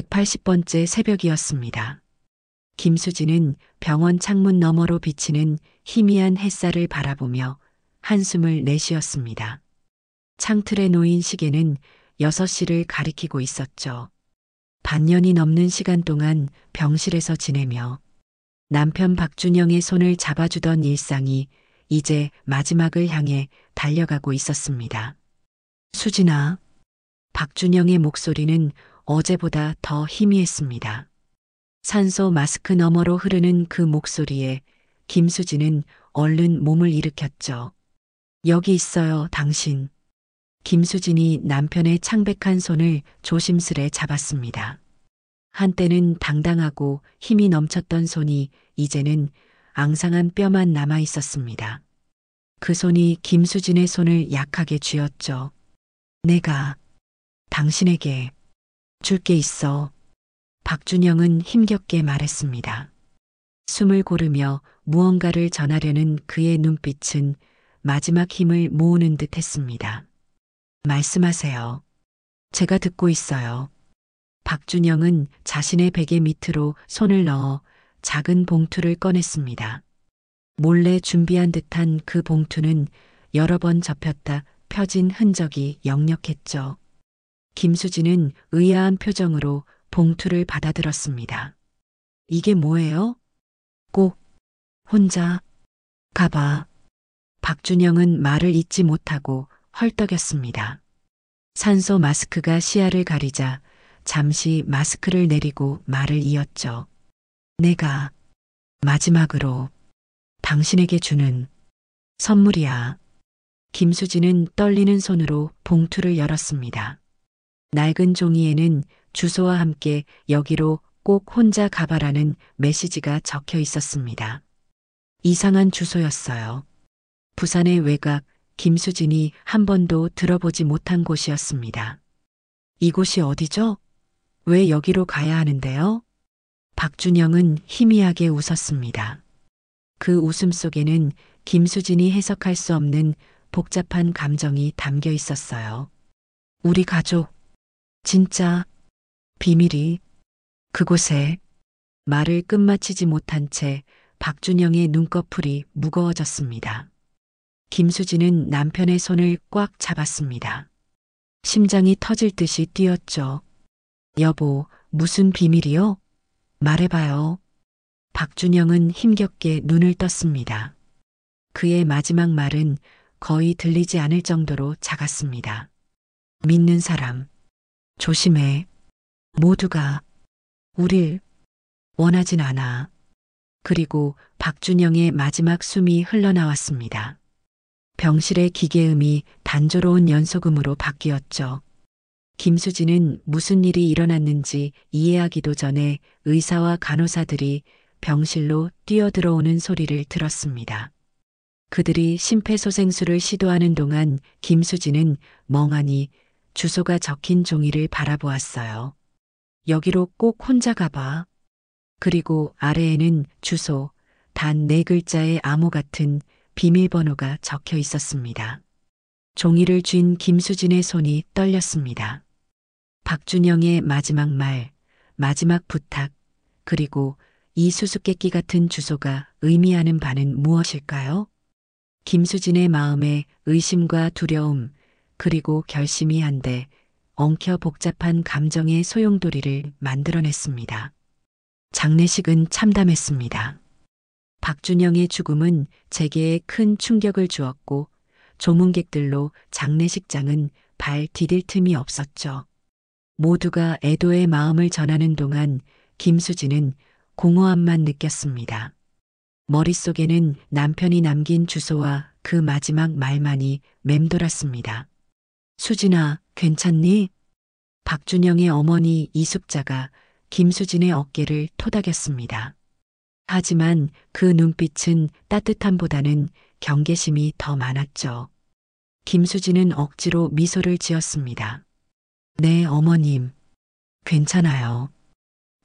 180번째 새벽이었습니다. 김수진은 병원 창문 너머로 비치는 희미한 햇살을 바라보며 한숨을 내쉬었습니다. 창틀에 놓인 시계는 6시를 가리키고 있었죠. 반년이 넘는 시간 동안 병실에서 지내며 남편 박준영의 손을 잡아주던 일상이 이제 마지막을 향해 달려가고 있었습니다. 수진아. 박준영의 목소리는 어제보다 더 희미했습니다. 산소 마스크 너머로 흐르는 그 목소리에 김수진은 얼른 몸을 일으켰죠. 여기 있어요, 당신. 김수진이 남편의 창백한 손을 조심스레 잡았습니다. 한때는 당당하고 힘이 넘쳤던 손이 이제는 앙상한 뼈만 남아 있었습니다. 그 손이 김수진의 손을 약하게 쥐었죠. 내가 당신에게 줄 게 있어. 박준영은 힘겹게 말했습니다. 숨을 고르며 무언가를 전하려는 그의 눈빛은 마지막 힘을 모으는 듯 했습니다. 말씀하세요. 제가 듣고 있어요. 박준영은 자신의 베개 밑으로 손을 넣어 작은 봉투를 꺼냈습니다. 몰래 준비한 듯한 그 봉투는 여러 번 접혔다 펴진 흔적이 역력했죠. 김수진은 의아한 표정으로 봉투를 받아들었습니다. 이게 뭐예요? 꼭 혼자 가봐. 박준영은 말을 잇지 못하고 헐떡였습니다. 산소 마스크가 시야를 가리자 잠시 마스크를 내리고 말을 이었죠. 내가 마지막으로 당신에게 주는 선물이야. 김수진은 떨리는 손으로 봉투를 열었습니다. 낡은 종이에는 주소와 함께 여기로 꼭 혼자 가봐라는 메시지가 적혀 있었습니다. 이상한 주소였어요. 부산의 외곽, 김수진이 한 번도 들어보지 못한 곳이었습니다. 이곳이 어디죠? 왜 여기로 가야 하는데요? 박준영은 희미하게 웃었습니다. 그 웃음 속에는 김수진이 해석할 수 없는 복잡한 감정이 담겨 있었어요. 우리 가족, 진짜 비밀이 그곳에. 말을 끝마치지 못한 채 박준영의 눈꺼풀이 무거워졌습니다. 김수진은 남편의 손을 꽉 잡았습니다. 심장이 터질 듯이 뛰었죠. 여보, 무슨 비밀이요? 말해봐요. 박준영은 힘겹게 눈을 떴습니다. 그의 마지막 말은 거의 들리지 않을 정도로 작았습니다. 믿는 사람, 조심해. 모두가 우릴 원하진 않아. 그리고 박준영의 마지막 숨이 흘러나왔습니다. 병실의 기계음이 단조로운 연속음으로 바뀌었죠. 김수진은 무슨 일이 일어났는지 이해하기도 전에 의사와 간호사들이 병실로 뛰어들어오는 소리를 들었습니다. 그들이 심폐소생술을 시도하는 동안 김수진은 멍하니 주소가 적힌 종이를 바라보았어요. 여기로 꼭 혼자 가봐. 그리고 아래에는 주소, 단 4글자의 암호 같은 비밀번호가 적혀 있었습니다. 종이를 쥔 김수진의 손이 떨렸습니다. 박준영의 마지막 말, 마지막 부탁, 그리고 이 수수께끼 같은 주소가 의미하는 바는 무엇일까요? 김수진의 마음에 의심과 두려움, 그리고 결심이 한데 엉켜 복잡한 감정의 소용돌이를 만들어냈습니다. 장례식은 참담했습니다. 박준영의 죽음은 제게에 큰 충격을 주었고 조문객들로 장례식장은 발 디딜 틈이 없었죠. 모두가 애도의 마음을 전하는 동안 김수진은 공허함만 느꼈습니다. 머릿속에는 남편이 남긴 주소와 그 마지막 말만이 맴돌았습니다. 수진아, 괜찮니? 박준영의 어머니 이숙자가 김수진의 어깨를 토닥였습니다. 하지만 그 눈빛은 따뜻함보다는 경계심이 더 많았죠. 김수진은 억지로 미소를 지었습니다. 네, 어머님. 괜찮아요.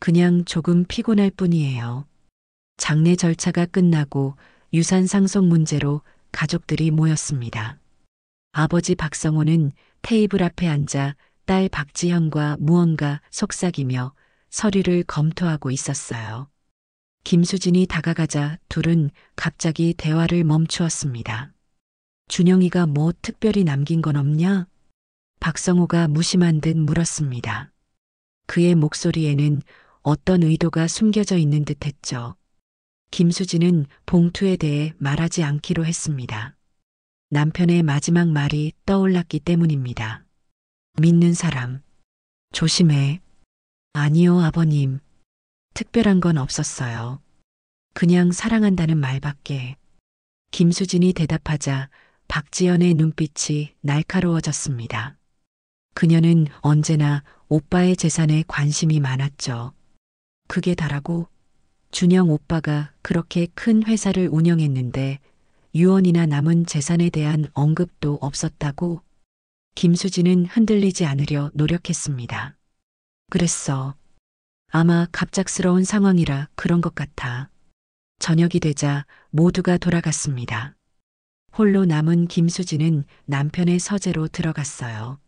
그냥 조금 피곤할 뿐이에요. 장례 절차가 끝나고 유산 상속 문제로 가족들이 모였습니다. 아버지 박성호는 테이블 앞에 앉아 딸 박지현과 무언가 속삭이며 서류를 검토하고 있었어요. 김수진이 다가가자 둘은 갑자기 대화를 멈추었습니다. 준영이가 뭐 특별히 남긴 건 없냐? 박성호가 무심한 듯 물었습니다. 그의 목소리에는 어떤 의도가 숨겨져 있는 듯 했죠. 김수진은 봉투에 대해 말하지 않기로 했습니다. 남편의 마지막 말이 떠올랐기 때문입니다. 믿는 사람. 조심해. 아니요, 아버님. 특별한 건 없었어요. 그냥 사랑한다는 말밖에. 김수진이 대답하자 박지연의 눈빛이 날카로워졌습니다. 그녀는 언제나 오빠의 재산에 관심이 많았죠. 그게 다라고? 준영 오빠가 그렇게 큰 회사를 운영했는데 유언이나 남은 재산에 대한 언급도 없었다고? 김수진은 흔들리지 않으려 노력했습니다. 그랬어. 아마 갑작스러운 상황이라 그런 것 같아. 저녁이 되자 모두가 돌아갔습니다. 홀로 남은 김수진은 남편의 서재로 들어갔어요.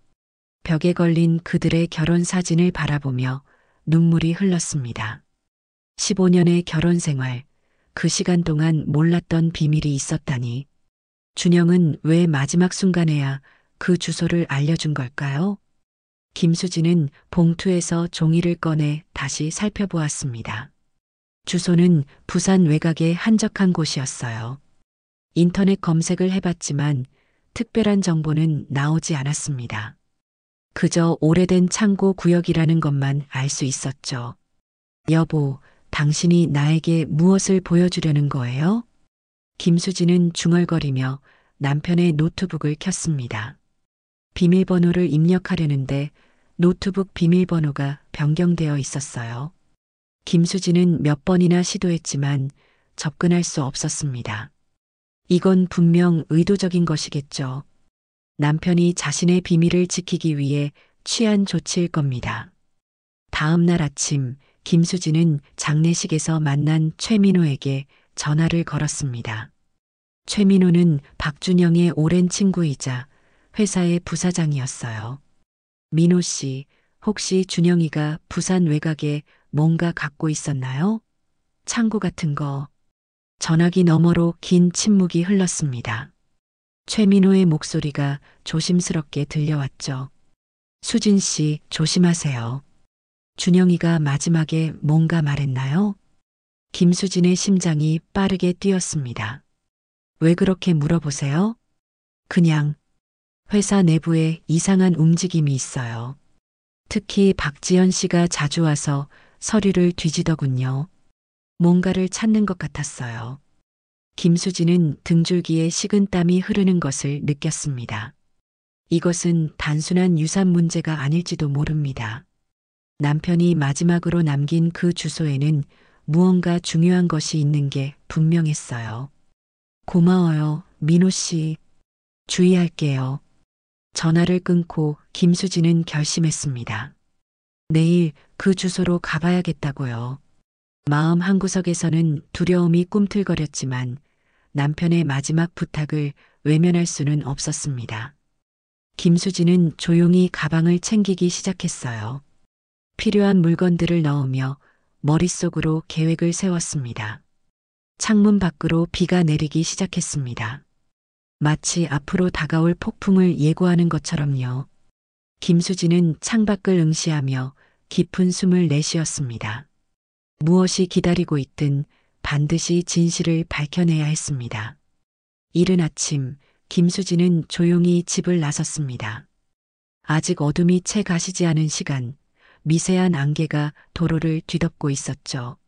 벽에 걸린 그들의 결혼 사진을 바라보며 눈물이 흘렀습니다. 15년의 결혼 생활, 그 시간 동안 몰랐던 비밀이 있었다니. 준영은 왜 마지막 순간에야 그 주소를 알려준 걸까요? 김수진은 봉투에서 종이를 꺼내 다시 살펴보았습니다. 주소는 부산 외곽의 한적한 곳이었어요. 인터넷 검색을 해봤지만 특별한 정보는 나오지 않았습니다. 그저 오래된 창고 구역이라는 것만 알 수 있었죠. 여보, 당신이 나에게 무엇을 보여주려는 거예요? 김수진은 중얼거리며 남편의 노트북을 켰습니다. 비밀번호를 입력하려는데 노트북 비밀번호가 변경되어 있었어요. 김수진은 몇 번이나 시도했지만 접근할 수 없었습니다. 이건 분명 의도적인 것이겠죠. 남편이 자신의 비밀을 지키기 위해 취한 조치일 겁니다. 다음 날 아침 김수진은 장례식에서 만난 최민호에게 전화를 걸었습니다. 최민호는 박준영의 오랜 친구이자 회사의 부사장이었어요. 민호 씨, 혹시 준영이가 부산 외곽에 뭔가 갖고 있었나요? 창고 같은 거. 전화기 너머로 긴 침묵이 흘렀습니다. 최민호의 목소리가 조심스럽게 들려왔죠. 수진 씨, 조심하세요. 준영이가 마지막에 뭔가 말했나요? 김수진의 심장이 빠르게 뛰었습니다. 왜 그렇게 물어보세요? 그냥 회사 내부에 이상한 움직임이 있어요. 특히 박지연 씨가 자주 와서 서류를 뒤지더군요. 뭔가를 찾는 것 같았어요. 김수진은 등줄기에 식은땀이 흐르는 것을 느꼈습니다. 이것은 단순한 유산 문제가 아닐지도 모릅니다. 남편이 마지막으로 남긴 그 주소에는 무언가 중요한 것이 있는 게 분명했어요. 고마워요, 민호 씨. 주의할게요. 전화를 끊고 김수진은 결심했습니다. 내일 그 주소로 가봐야겠다고요. 마음 한구석에서는 두려움이 꿈틀거렸지만 남편의 마지막 부탁을 외면할 수는 없었습니다. 김수진은 조용히 가방을 챙기기 시작했어요. 필요한 물건들을 넣으며 머릿속으로 계획을 세웠습니다. 창문 밖으로 비가 내리기 시작했습니다. 마치 앞으로 다가올 폭풍을 예고하는 것처럼요. 김수진은 창밖을 응시하며 깊은 숨을 내쉬었습니다. 무엇이 기다리고 있든 반드시 진실을 밝혀내야 했습니다. 이른 아침, 김수진은 조용히 집을 나섰습니다. 아직 어둠이 채 가시지 않은 시간, 미세한 안개가 도로를 뒤덮고 있었죠.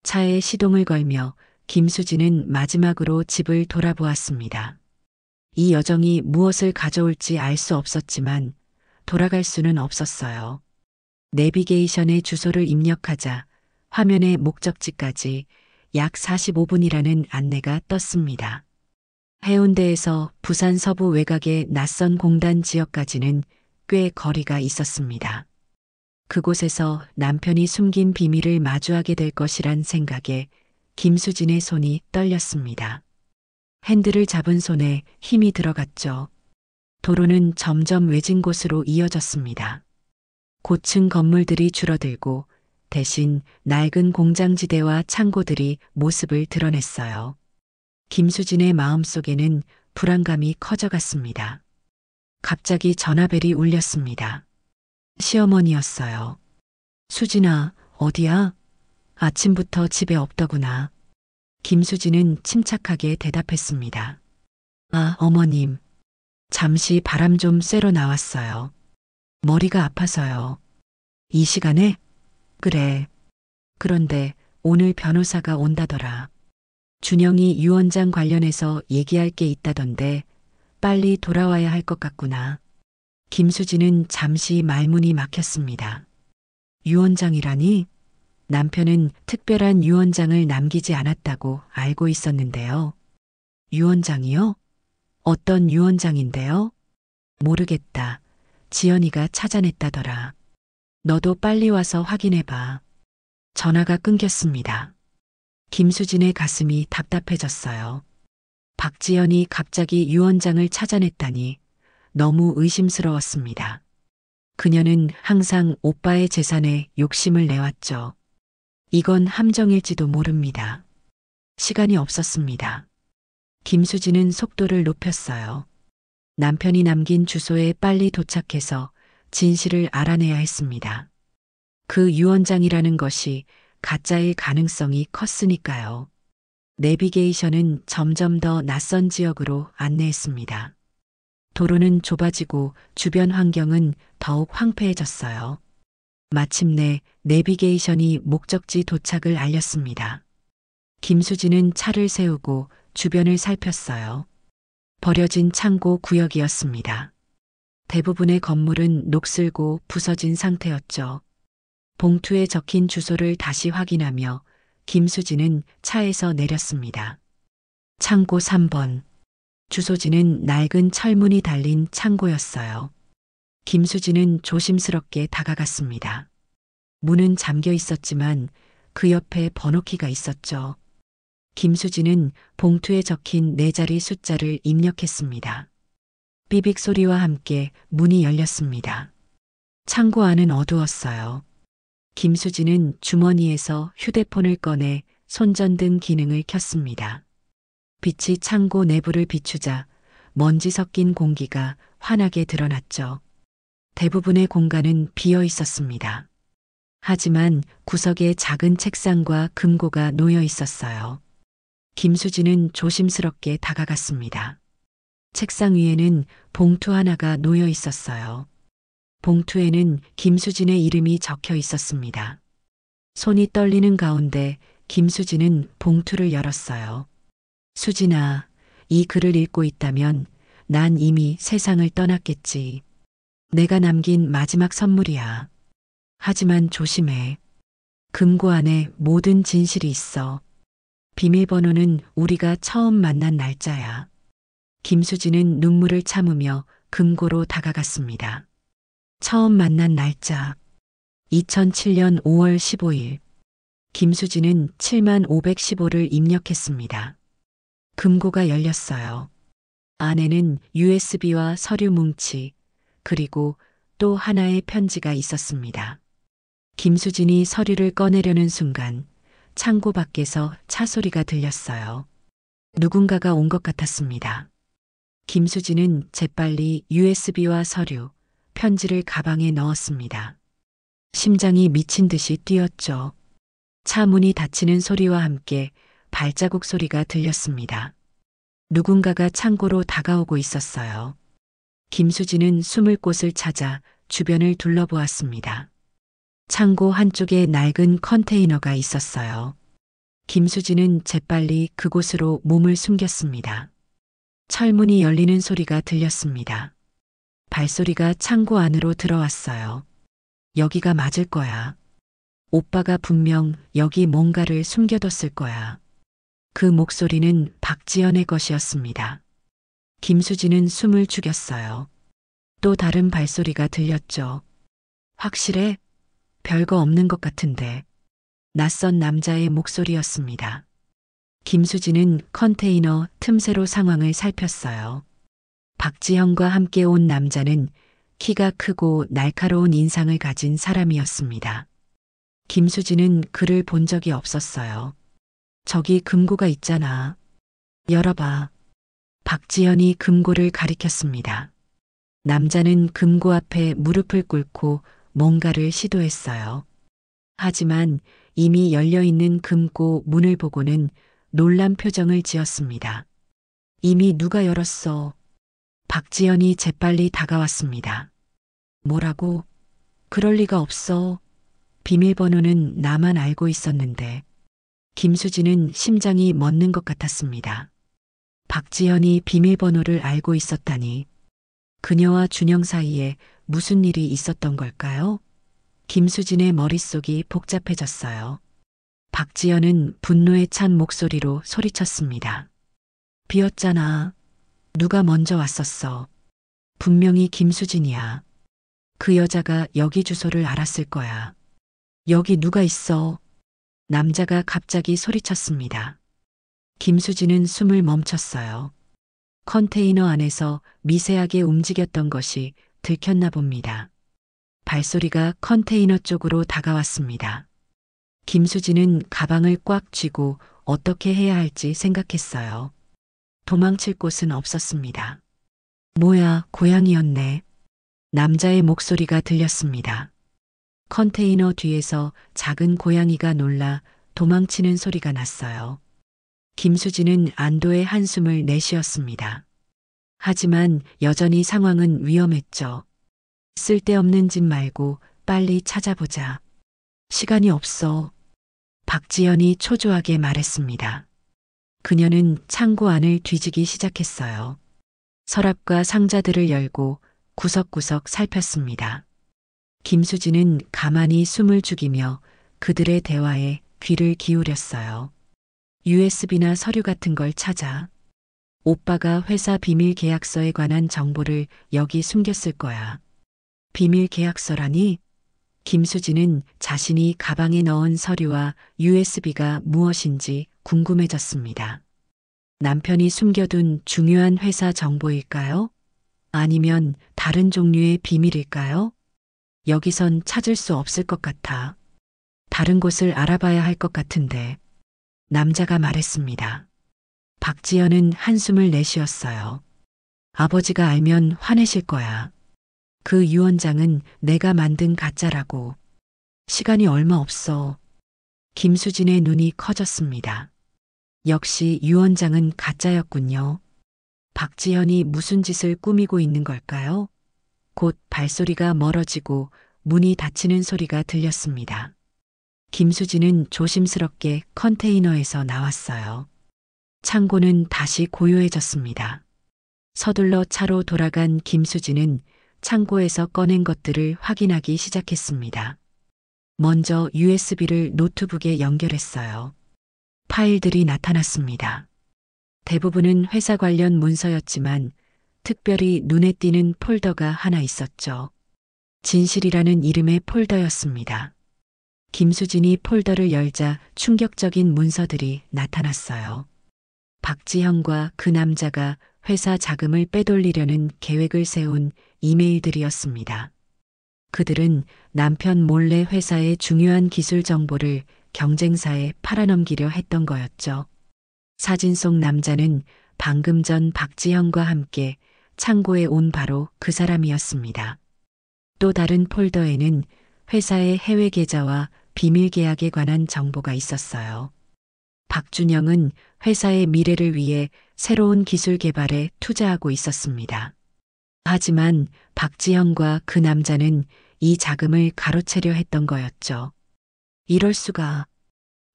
차에 시동을 걸며 김수진은 마지막으로 집을 돌아보았습니다. 이 여정이 무엇을 가져올지 알 수 없었지만 돌아갈 수는 없었어요. 내비게이션에 주소를 입력하자 화면의 목적지까지 약 45분이라는 안내가 떴습니다. 해운대에서 부산 서부 외곽의 낯선 공단 지역까지는 꽤 거리가 있었습니다. 그곳에서 남편이 숨긴 비밀을 마주하게 될 것이란 생각에 김수진의 손이 떨렸습니다. 핸들을 잡은 손에 힘이 들어갔죠. 도로는 점점 외진 곳으로 이어졌습니다. 고층 건물들이 줄어들고 대신 낡은 공장지대와 창고들이 모습을 드러냈어요. 김수진의 마음속에는 불안감이 커져갔습니다. 갑자기 전화벨이 울렸습니다. 시어머니였어요. 수진아, 어디야? 아침부터 집에 없더구나. 김수진은 침착하게 대답했습니다. 아, 어머님. 잠시 바람 좀 쐬러 나왔어요. 머리가 아파서요. 이 시간에? 그래. 그런데 오늘 변호사가 온다더라. 준영이 유원장 관련해서 얘기할 게 있다던데 빨리 돌아와야 할 것 같구나. 김수진은 잠시 말문이 막혔습니다. 유원장이라니? 남편은 특별한 유언장을 남기지 않았다고 알고 있었는데요. 유언장이요? 어떤 유언장인데요? 모르겠다. 지연이가 찾아냈다더라. 너도 빨리 와서 확인해봐. 전화가 끊겼습니다. 김수진의 가슴이 답답해졌어요. 박지연이 갑자기 유언장을 찾아냈다니 너무 의심스러웠습니다. 그녀는 항상 오빠의 재산에 욕심을 내왔죠. 이건 함정일지도 모릅니다. 시간이 없었습니다. 김수진은 속도를 높였어요. 남편이 남긴 주소에 빨리 도착해서 진실을 알아내야 했습니다. 그 유언장이라는 것이 가짜일 가능성이 컸으니까요. 내비게이션은 점점 더 낯선 지역으로 안내했습니다. 도로는 좁아지고 주변 환경은 더욱 황폐해졌어요. 마침내 내비게이션이 목적지 도착을 알렸습니다. 김수진은 차를 세우고 주변을 살폈어요. 버려진 창고 구역이었습니다. 대부분의 건물은 녹슬고 부서진 상태였죠. 봉투에 적힌 주소를 다시 확인하며 김수진은 차에서 내렸습니다. 창고 3번. 주소지는 낡은 철문이 달린 창고였어요. 김수진은 조심스럽게 다가갔습니다. 문은 잠겨 있었지만 그 옆에 번호키가 있었죠. 김수진은 봉투에 적힌 4자리 숫자를 입력했습니다. 삐빅 소리와 함께 문이 열렸습니다. 창고 안은 어두웠어요. 김수진은 주머니에서 휴대폰을 꺼내 손전등 기능을 켰습니다. 빛이 창고 내부를 비추자 먼지 섞인 공기가 환하게 드러났죠. 대부분의 공간은 비어 있었습니다. 하지만 구석에 작은 책상과 금고가 놓여 있었어요. 김수진은 조심스럽게 다가갔습니다. 책상 위에는 봉투 하나가 놓여 있었어요. 봉투에는 김수진의 이름이 적혀 있었습니다. 손이 떨리는 가운데 김수진은 봉투를 열었어요. 수진아, 이 글을 읽고 있다면 난 이미 세상을 떠났겠지. 내가 남긴 마지막 선물이야. 하지만 조심해. 금고 안에 모든 진실이 있어. 비밀번호는 우리가 처음 만난 날짜야. 김수진은 눈물을 참으며 금고로 다가갔습니다. 처음 만난 날짜. 2007년 5월 15일. 김수진은 7515를 입력했습니다. 금고가 열렸어요. 안에는 USB와 서류 뭉치, 그리고 또 하나의 편지가 있었습니다. 김수진이 서류를 꺼내려는 순간 창고 밖에서 차 소리가 들렸어요. 누군가가 온 것 같았습니다. 김수진은 재빨리 USB와 서류, 편지를 가방에 넣었습니다. 심장이 미친 듯이 뛰었죠. 차 문이 닫히는 소리와 함께 발자국 소리가 들렸습니다. 누군가가 창고로 다가오고 있었어요. 김수진은 숨을 곳을 찾아 주변을 둘러보았습니다. 창고 한쪽에 낡은 컨테이너가 있었어요. 김수진은 재빨리 그곳으로 몸을 숨겼습니다. 철문이 열리는 소리가 들렸습니다. 발소리가 창고 안으로 들어왔어요. 여기가 맞을 거야. 오빠가 분명 여기 뭔가를 숨겨뒀을 거야. 그 목소리는 박지연의 것이었습니다. 김수진은 숨을 죽였어요. 또 다른 발소리가 들렸죠. 확실해? 별거 없는 것 같은데. 낯선 남자의 목소리였습니다. 김수진은 컨테이너 틈새로 상황을 살폈어요. 박지현과 함께 온 남자는 키가 크고 날카로운 인상을 가진 사람이었습니다. 김수진은 그를 본 적이 없었어요. 저기 금고가 있잖아. 열어봐. 박지연이 금고를 가리켰습니다. 남자는 금고 앞에 무릎을 꿇고 뭔가를 시도했어요. 하지만 이미 열려있는 금고 문을 보고는 놀란 표정을 지었습니다. 이미 누가 열었어? 박지연이 재빨리 다가왔습니다. 뭐라고? 그럴 리가 없어. 비밀번호는 나만 알고 있었는데. 김수진은 심장이 멎는 것 같았습니다. 박지연이 비밀번호를 알고 있었다니. 그녀와 준영 사이에 무슨 일이 있었던 걸까요? 김수진의 머릿속이 복잡해졌어요. 박지연은 분노에 찬 목소리로 소리쳤습니다. 비었잖아. 누가 먼저 왔었어. 분명히 김수진이야. 그 여자가 여기 주소를 알았을 거야. 여기 누가 있어? 남자가 갑자기 소리쳤습니다. 김수진은 숨을 멈췄어요. 컨테이너 안에서 미세하게 움직였던 것이 들켰나 봅니다. 발소리가 컨테이너 쪽으로 다가왔습니다. 김수진은 가방을 꽉 쥐고 어떻게 해야 할지 생각했어요. 도망칠 곳은 없었습니다. 뭐야, 고양이였네. 남자의 목소리가 들렸습니다. 컨테이너 뒤에서 작은 고양이가 놀라 도망치는 소리가 났어요. 김수진은 안도의 한숨을 내쉬었습니다. 하지만 여전히 상황은 위험했죠. 쓸데없는 짓 말고 빨리 찾아보자. 시간이 없어. 박지연이 초조하게 말했습니다. 그녀는 창고 안을 뒤지기 시작했어요. 서랍과 상자들을 열고 구석구석 살폈습니다. 김수진은 가만히 숨을 죽이며 그들의 대화에 귀를 기울였어요. USB나 서류 같은 걸 찾아. 오빠가 회사 비밀 계약서에 관한 정보를 여기 숨겼을 거야. 비밀 계약서라니? 김수진은 자신이 가방에 넣은 서류와 USB가 무엇인지 궁금해졌습니다. 남편이 숨겨둔 중요한 회사 정보일까요? 아니면 다른 종류의 비밀일까요? 여기선 찾을 수 없을 것 같아. 다른 곳을 알아봐야 할 것 같은데. 남자가 말했습니다. 박지연은 한숨을 내쉬었어요. 아버지가 알면 화내실 거야. 그 유언장은 내가 만든 가짜라고. 시간이 얼마 없어. 김수진의 눈이 커졌습니다. 역시 유언장은 가짜였군요. 박지연이 무슨 짓을 꾸미고 있는 걸까요? 곧 발소리가 멀어지고 문이 닫히는 소리가 들렸습니다. 김수진은 조심스럽게 컨테이너에서 나왔어요. 창고는 다시 고요해졌습니다. 서둘러 차로 돌아간 김수진은 창고에서 꺼낸 것들을 확인하기 시작했습니다. 먼저 USB를 노트북에 연결했어요. 파일들이 나타났습니다. 대부분은 회사 관련 문서였지만 특별히 눈에 띄는 폴더가 하나 있었죠. 진실이라는 이름의 폴더였습니다. 김수진이 폴더를 열자 충격적인 문서들이 나타났어요. 박지현과 그 남자가 회사 자금을 빼돌리려는 계획을 세운 이메일들이었습니다. 그들은 남편 몰래 회사의 중요한 기술 정보를 경쟁사에 팔아넘기려 했던 거였죠. 사진 속 남자는 방금 전 박지현과 함께 창고에 온 바로 그 사람이었습니다. 또 다른 폴더에는 회사의 해외 계좌와 비밀 계약에 관한 정보가 있었어요. 박준영은 회사의 미래를 위해 새로운 기술 개발에 투자하고 있었습니다. 하지만 박지현과 그 남자는 이 자금을 가로채려 했던 거였죠. 이럴 수가.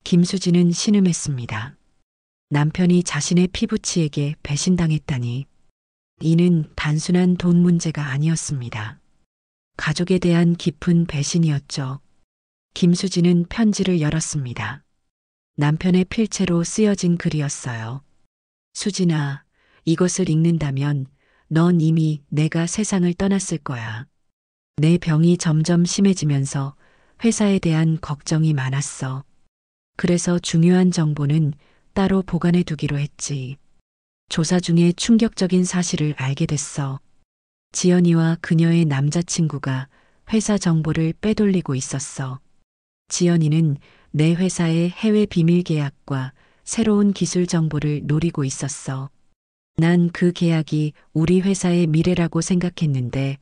김수진은 신음했습니다. 남편이 자신의 피부치에게 배신당했다니. 이는 단순한 돈 문제가 아니었습니다. 가족에 대한 깊은 배신이었죠. 김수진은 편지를 열었습니다. 남편의 필체로 쓰여진 글이었어요. 수진아, 이것을 읽는다면 넌 이미 내가 세상을 떠났을 거야. 내 병이 점점 심해지면서 회사에 대한 걱정이 많았어. 그래서 중요한 정보는 따로 보관해 두기로 했지. 조사 중에 충격적인 사실을 알게 됐어. 지연이와 그녀의 남자친구가 회사 정보를 빼돌리고 있었어. 지연이는 내 회사의 해외 비밀 계약과 새로운 기술 정보를 노리고 있었어. 난 그 계약이 우리 회사의 미래라고 생각했는데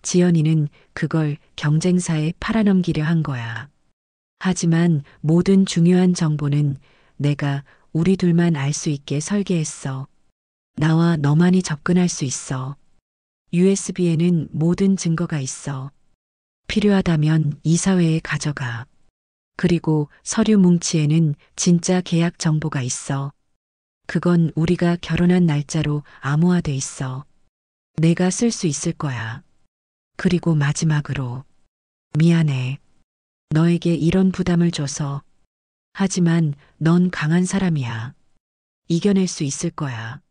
지연이는 그걸 경쟁사에 팔아넘기려 한 거야. 하지만 모든 중요한 정보는 내가 우리 둘만 알 수 있게 설계했어. 나와 너만이 접근할 수 있어. USB에는 모든 증거가 있어. 필요하다면 이사회에 가져가. 그리고 서류 뭉치에는 진짜 계약 정보가 있어. 그건 우리가 결혼한 날짜로 암호화돼 있어. 내가 쓸 수 있을 거야. 그리고 마지막으로, 미안해. 너에게 이런 부담을 줘서. 하지만 넌 강한 사람이야. 이겨낼 수 있을 거야.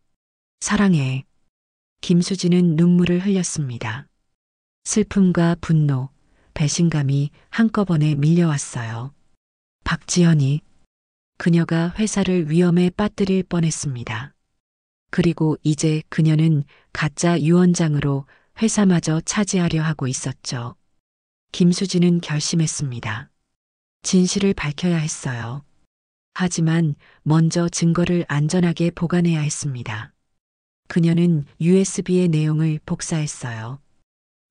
사랑해. 김수진은 눈물을 흘렸습니다. 슬픔과 분노, 배신감이 한꺼번에 밀려왔어요. 박지연이 그녀가 회사를 위험에 빠뜨릴 뻔했습니다. 그리고 이제 그녀는 가짜 유언장으로 회사마저 차지하려 하고 있었죠. 김수진은 결심했습니다. 진실을 밝혀야 했어요. 하지만 먼저 증거를 안전하게 보관해야 했습니다. 그녀는 USB의 내용을 복사했어요.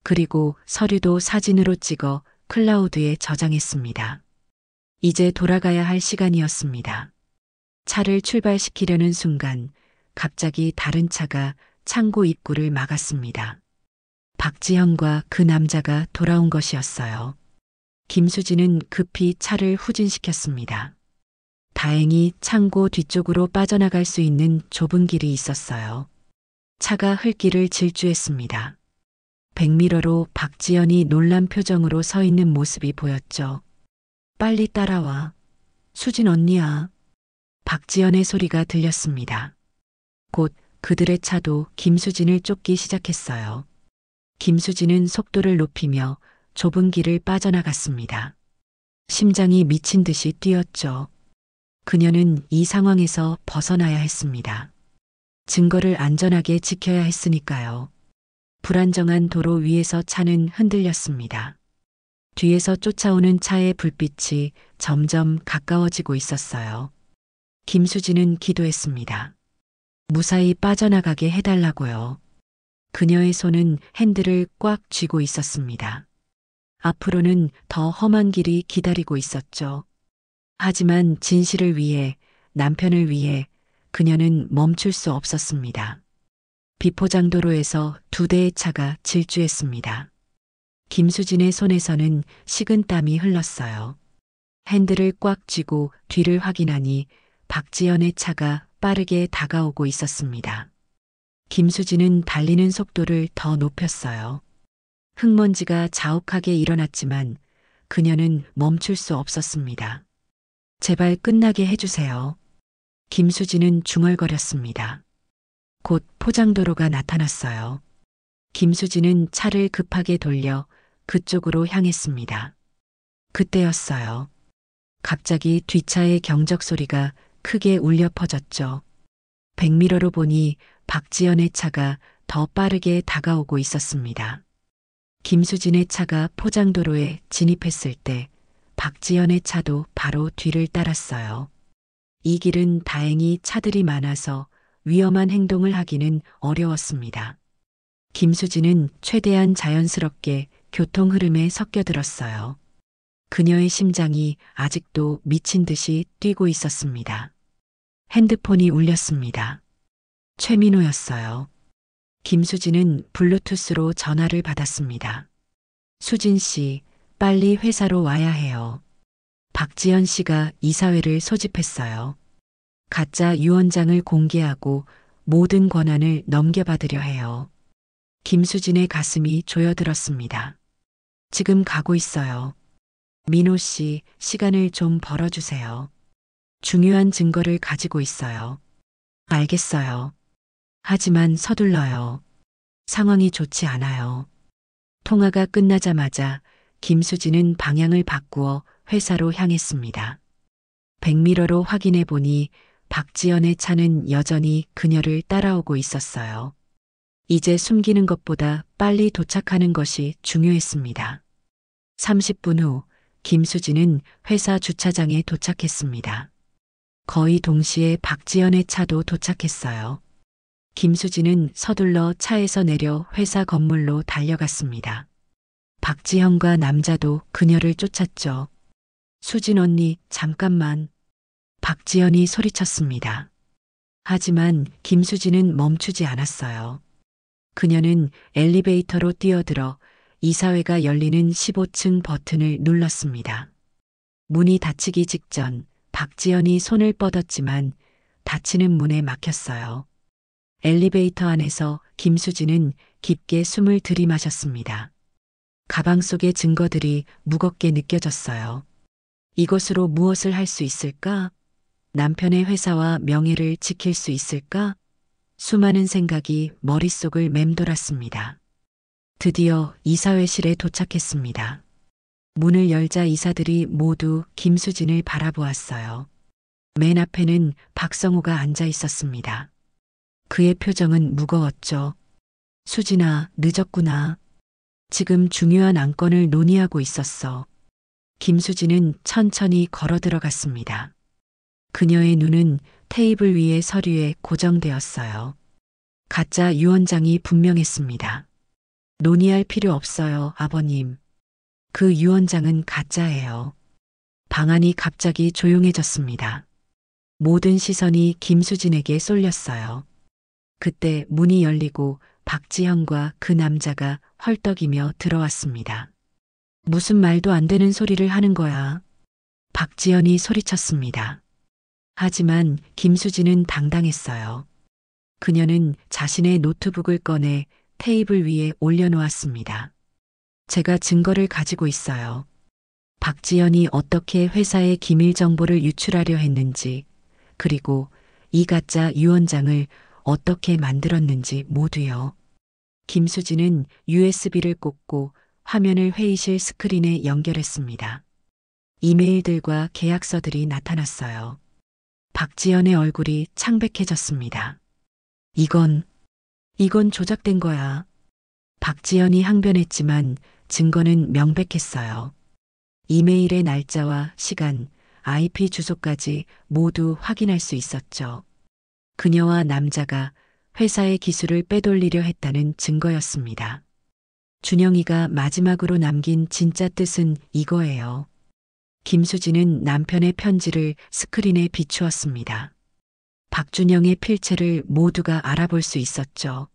그리고 서류도 사진으로 찍어 클라우드에 저장했습니다. 이제 돌아가야 할 시간이었습니다. 차를 출발시키려는 순간 갑자기 다른 차가 창고 입구를 막았습니다. 박지현과 그 남자가 돌아온 것이었어요. 김수진은 급히 차를 후진시켰습니다. 다행히 창고 뒤쪽으로 빠져나갈 수 있는 좁은 길이 있었어요. 차가 흙길을 질주했습니다. 백미러로 박지연이 놀란 표정으로 서 있는 모습이 보였죠. 빨리 따라와. 수진 언니야. 박지연의 소리가 들렸습니다. 곧 그들의 차도 김수진을 쫓기 시작했어요. 김수진은 속도를 높이며 좁은 길을 빠져나갔습니다. 심장이 미친 듯이 뛰었죠. 그녀는 이 상황에서 벗어나야 했습니다. 증거를 안전하게 지켜야 했으니까요. 불안정한 도로 위에서 차는 흔들렸습니다. 뒤에서 쫓아오는 차의 불빛이 점점 가까워지고 있었어요. 김수진은 기도했습니다. 무사히 빠져나가게 해달라고요. 그녀의 손은 핸들을 꽉 쥐고 있었습니다. 앞으로는 더 험한 길이 기다리고 있었죠. 하지만 진실을 위해, 남편을 위해 그녀는 멈출 수 없었습니다. 비포장도로에서 2대의 차가 질주했습니다. 김수진의 손에서는 식은 땀이 흘렀어요. 핸들을 꽉 쥐고 뒤를 확인하니 박지연의 차가 빠르게 다가오고 있었습니다. 김수진은 달리는 속도를 더 높였어요. 흙먼지가 자욱하게 일어났지만 그녀는 멈출 수 없었습니다. 제발 끝나게 해주세요. 김수진은 중얼거렸습니다. 곧 포장도로가 나타났어요. 김수진은 차를 급하게 돌려 그쪽으로 향했습니다. 그때였어요. 갑자기 뒷차의 경적 소리가 크게 울려 퍼졌죠. 백미러로 보니 박지연의 차가 더 빠르게 다가오고 있었습니다. 김수진의 차가 포장도로에 진입했을 때 박지연의 차도 바로 뒤를 따랐어요. 이 길은 다행히 차들이 많아서 위험한 행동을 하기는 어려웠습니다. 김수진은 최대한 자연스럽게 교통 흐름에 섞여들었어요. 그녀의 심장이 아직도 미친 듯이 뛰고 있었습니다. 핸드폰이 울렸습니다. 최민호였어요. 김수진은 블루투스로 전화를 받았습니다. 수진 씨, 빨리 회사로 와야 해요. 박지연 씨가 이사회를 소집했어요. 가짜 유언장을 공개하고 모든 권한을 넘겨받으려 해요. 김수진의 가슴이 조여들었습니다. 지금 가고 있어요. 민호 씨, 시간을 좀 벌어주세요. 중요한 증거를 가지고 있어요. 알겠어요. 하지만 서둘러요. 상황이 좋지 않아요. 통화가 끝나자마자 김수진은 방향을 바꾸어 회사로 향했습니다. 백미러로 확인해 보니 박지연의 차는 여전히 그녀를 따라오고 있었어요. 이제 숨기는 것보다 빨리 도착하는 것이 중요했습니다. 30분 후 김수진은 회사 주차장에 도착했습니다. 거의 동시에 박지연의 차도 도착했어요. 김수진은 서둘러 차에서 내려 회사 건물로 달려갔습니다. 박지현과 남자도 그녀를 쫓았죠. 수진 언니, 잠깐만. 박지연이 소리쳤습니다. 하지만 김수진은 멈추지 않았어요. 그녀는 엘리베이터로 뛰어들어 이사회가 열리는 15층 버튼을 눌렀습니다. 문이 닫히기 직전 박지연이 손을 뻗었지만 닫히는 문에 막혔어요. 엘리베이터 안에서 김수진은 깊게 숨을 들이마셨습니다. 가방 속의 증거들이 무겁게 느껴졌어요. 이것으로 무엇을 할 수 있을까? 남편의 회사와 명예를 지킬 수 있을까? 수많은 생각이 머릿속을 맴돌았습니다. 드디어 이사회실에 도착했습니다. 문을 열자 이사들이 모두 김수진을 바라보았어요. 맨 앞에는 박성호가 앉아 있었습니다. 그의 표정은 무거웠죠. 수진아, 늦었구나. 지금 중요한 안건을 논의하고 있었어. 김수진은 천천히 걸어 들어갔습니다. 그녀의 눈은 테이블 위의 서류에 고정되었어요. 가짜 유언장이 분명했습니다. 논의할 필요 없어요, 아버님. 그 유언장은 가짜예요. 방안이 갑자기 조용해졌습니다. 모든 시선이 김수진에게 쏠렸어요. 그때 문이 열리고 박지현과 그 남자가 헐떡이며 들어왔습니다. 무슨 말도 안 되는 소리를 하는 거야. 박지현이 소리쳤습니다. 하지만 김수진은 당당했어요. 그녀는 자신의 노트북을 꺼내 테이블 위에 올려놓았습니다. 제가 증거를 가지고 있어요. 박지현이 어떻게 회사의 기밀 정보를 유출하려 했는지, 그리고 이 가짜 유언장을 어떻게 만들었는지 모두요. 김수진은 USB를 꽂고 화면을 회의실 스크린에 연결했습니다. 이메일들과 계약서들이 나타났어요. 박지연의 얼굴이 창백해졌습니다. 이건 조작된 거야. 박지연이 항변했지만 증거는 명백했어요. 이메일의 날짜와 시간, IP 주소까지 모두 확인할 수 있었죠. 그녀와 남자가 회사의 기술을 빼돌리려 했다는 증거였습니다. 준영이가 마지막으로 남긴 진짜 뜻은 이거예요. 김수진은 남편의 편지를 스크린에 비추었습니다. 박준영의 필체를 모두가 알아볼 수 있었죠.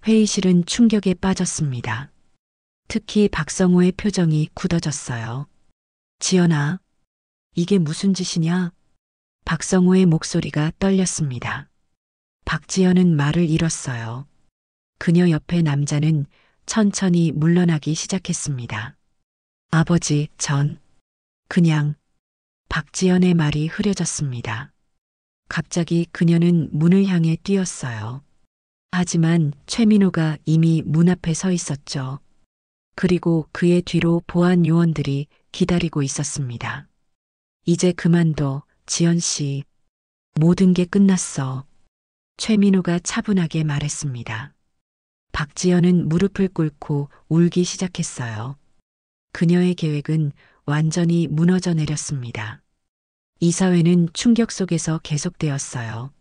회의실은 충격에 빠졌습니다. 특히 박성호의 표정이 굳어졌어요. 지연아, 이게 무슨 짓이냐? 박성호의 목소리가 떨렸습니다. 박지연은 말을 잃었어요. 그녀 옆에 남자는 천천히 물러나기 시작했습니다. 아버지, 그냥 박지연의 말이 흐려졌습니다. 갑자기 그녀는 문을 향해 뛰었어요. 하지만 최민호가 이미 문 앞에 서 있었죠. 그리고 그의 뒤로 보안 요원들이 기다리고 있었습니다. 이제 그만둬, 지연 씨. 모든 게 끝났어. 최민호가 차분하게 말했습니다. 박지연은 무릎을 꿇고 울기 시작했어요. 그녀의 계획은 완전히 무너져 내렸습니다. 이사회는 충격 속에서 계속되었어요.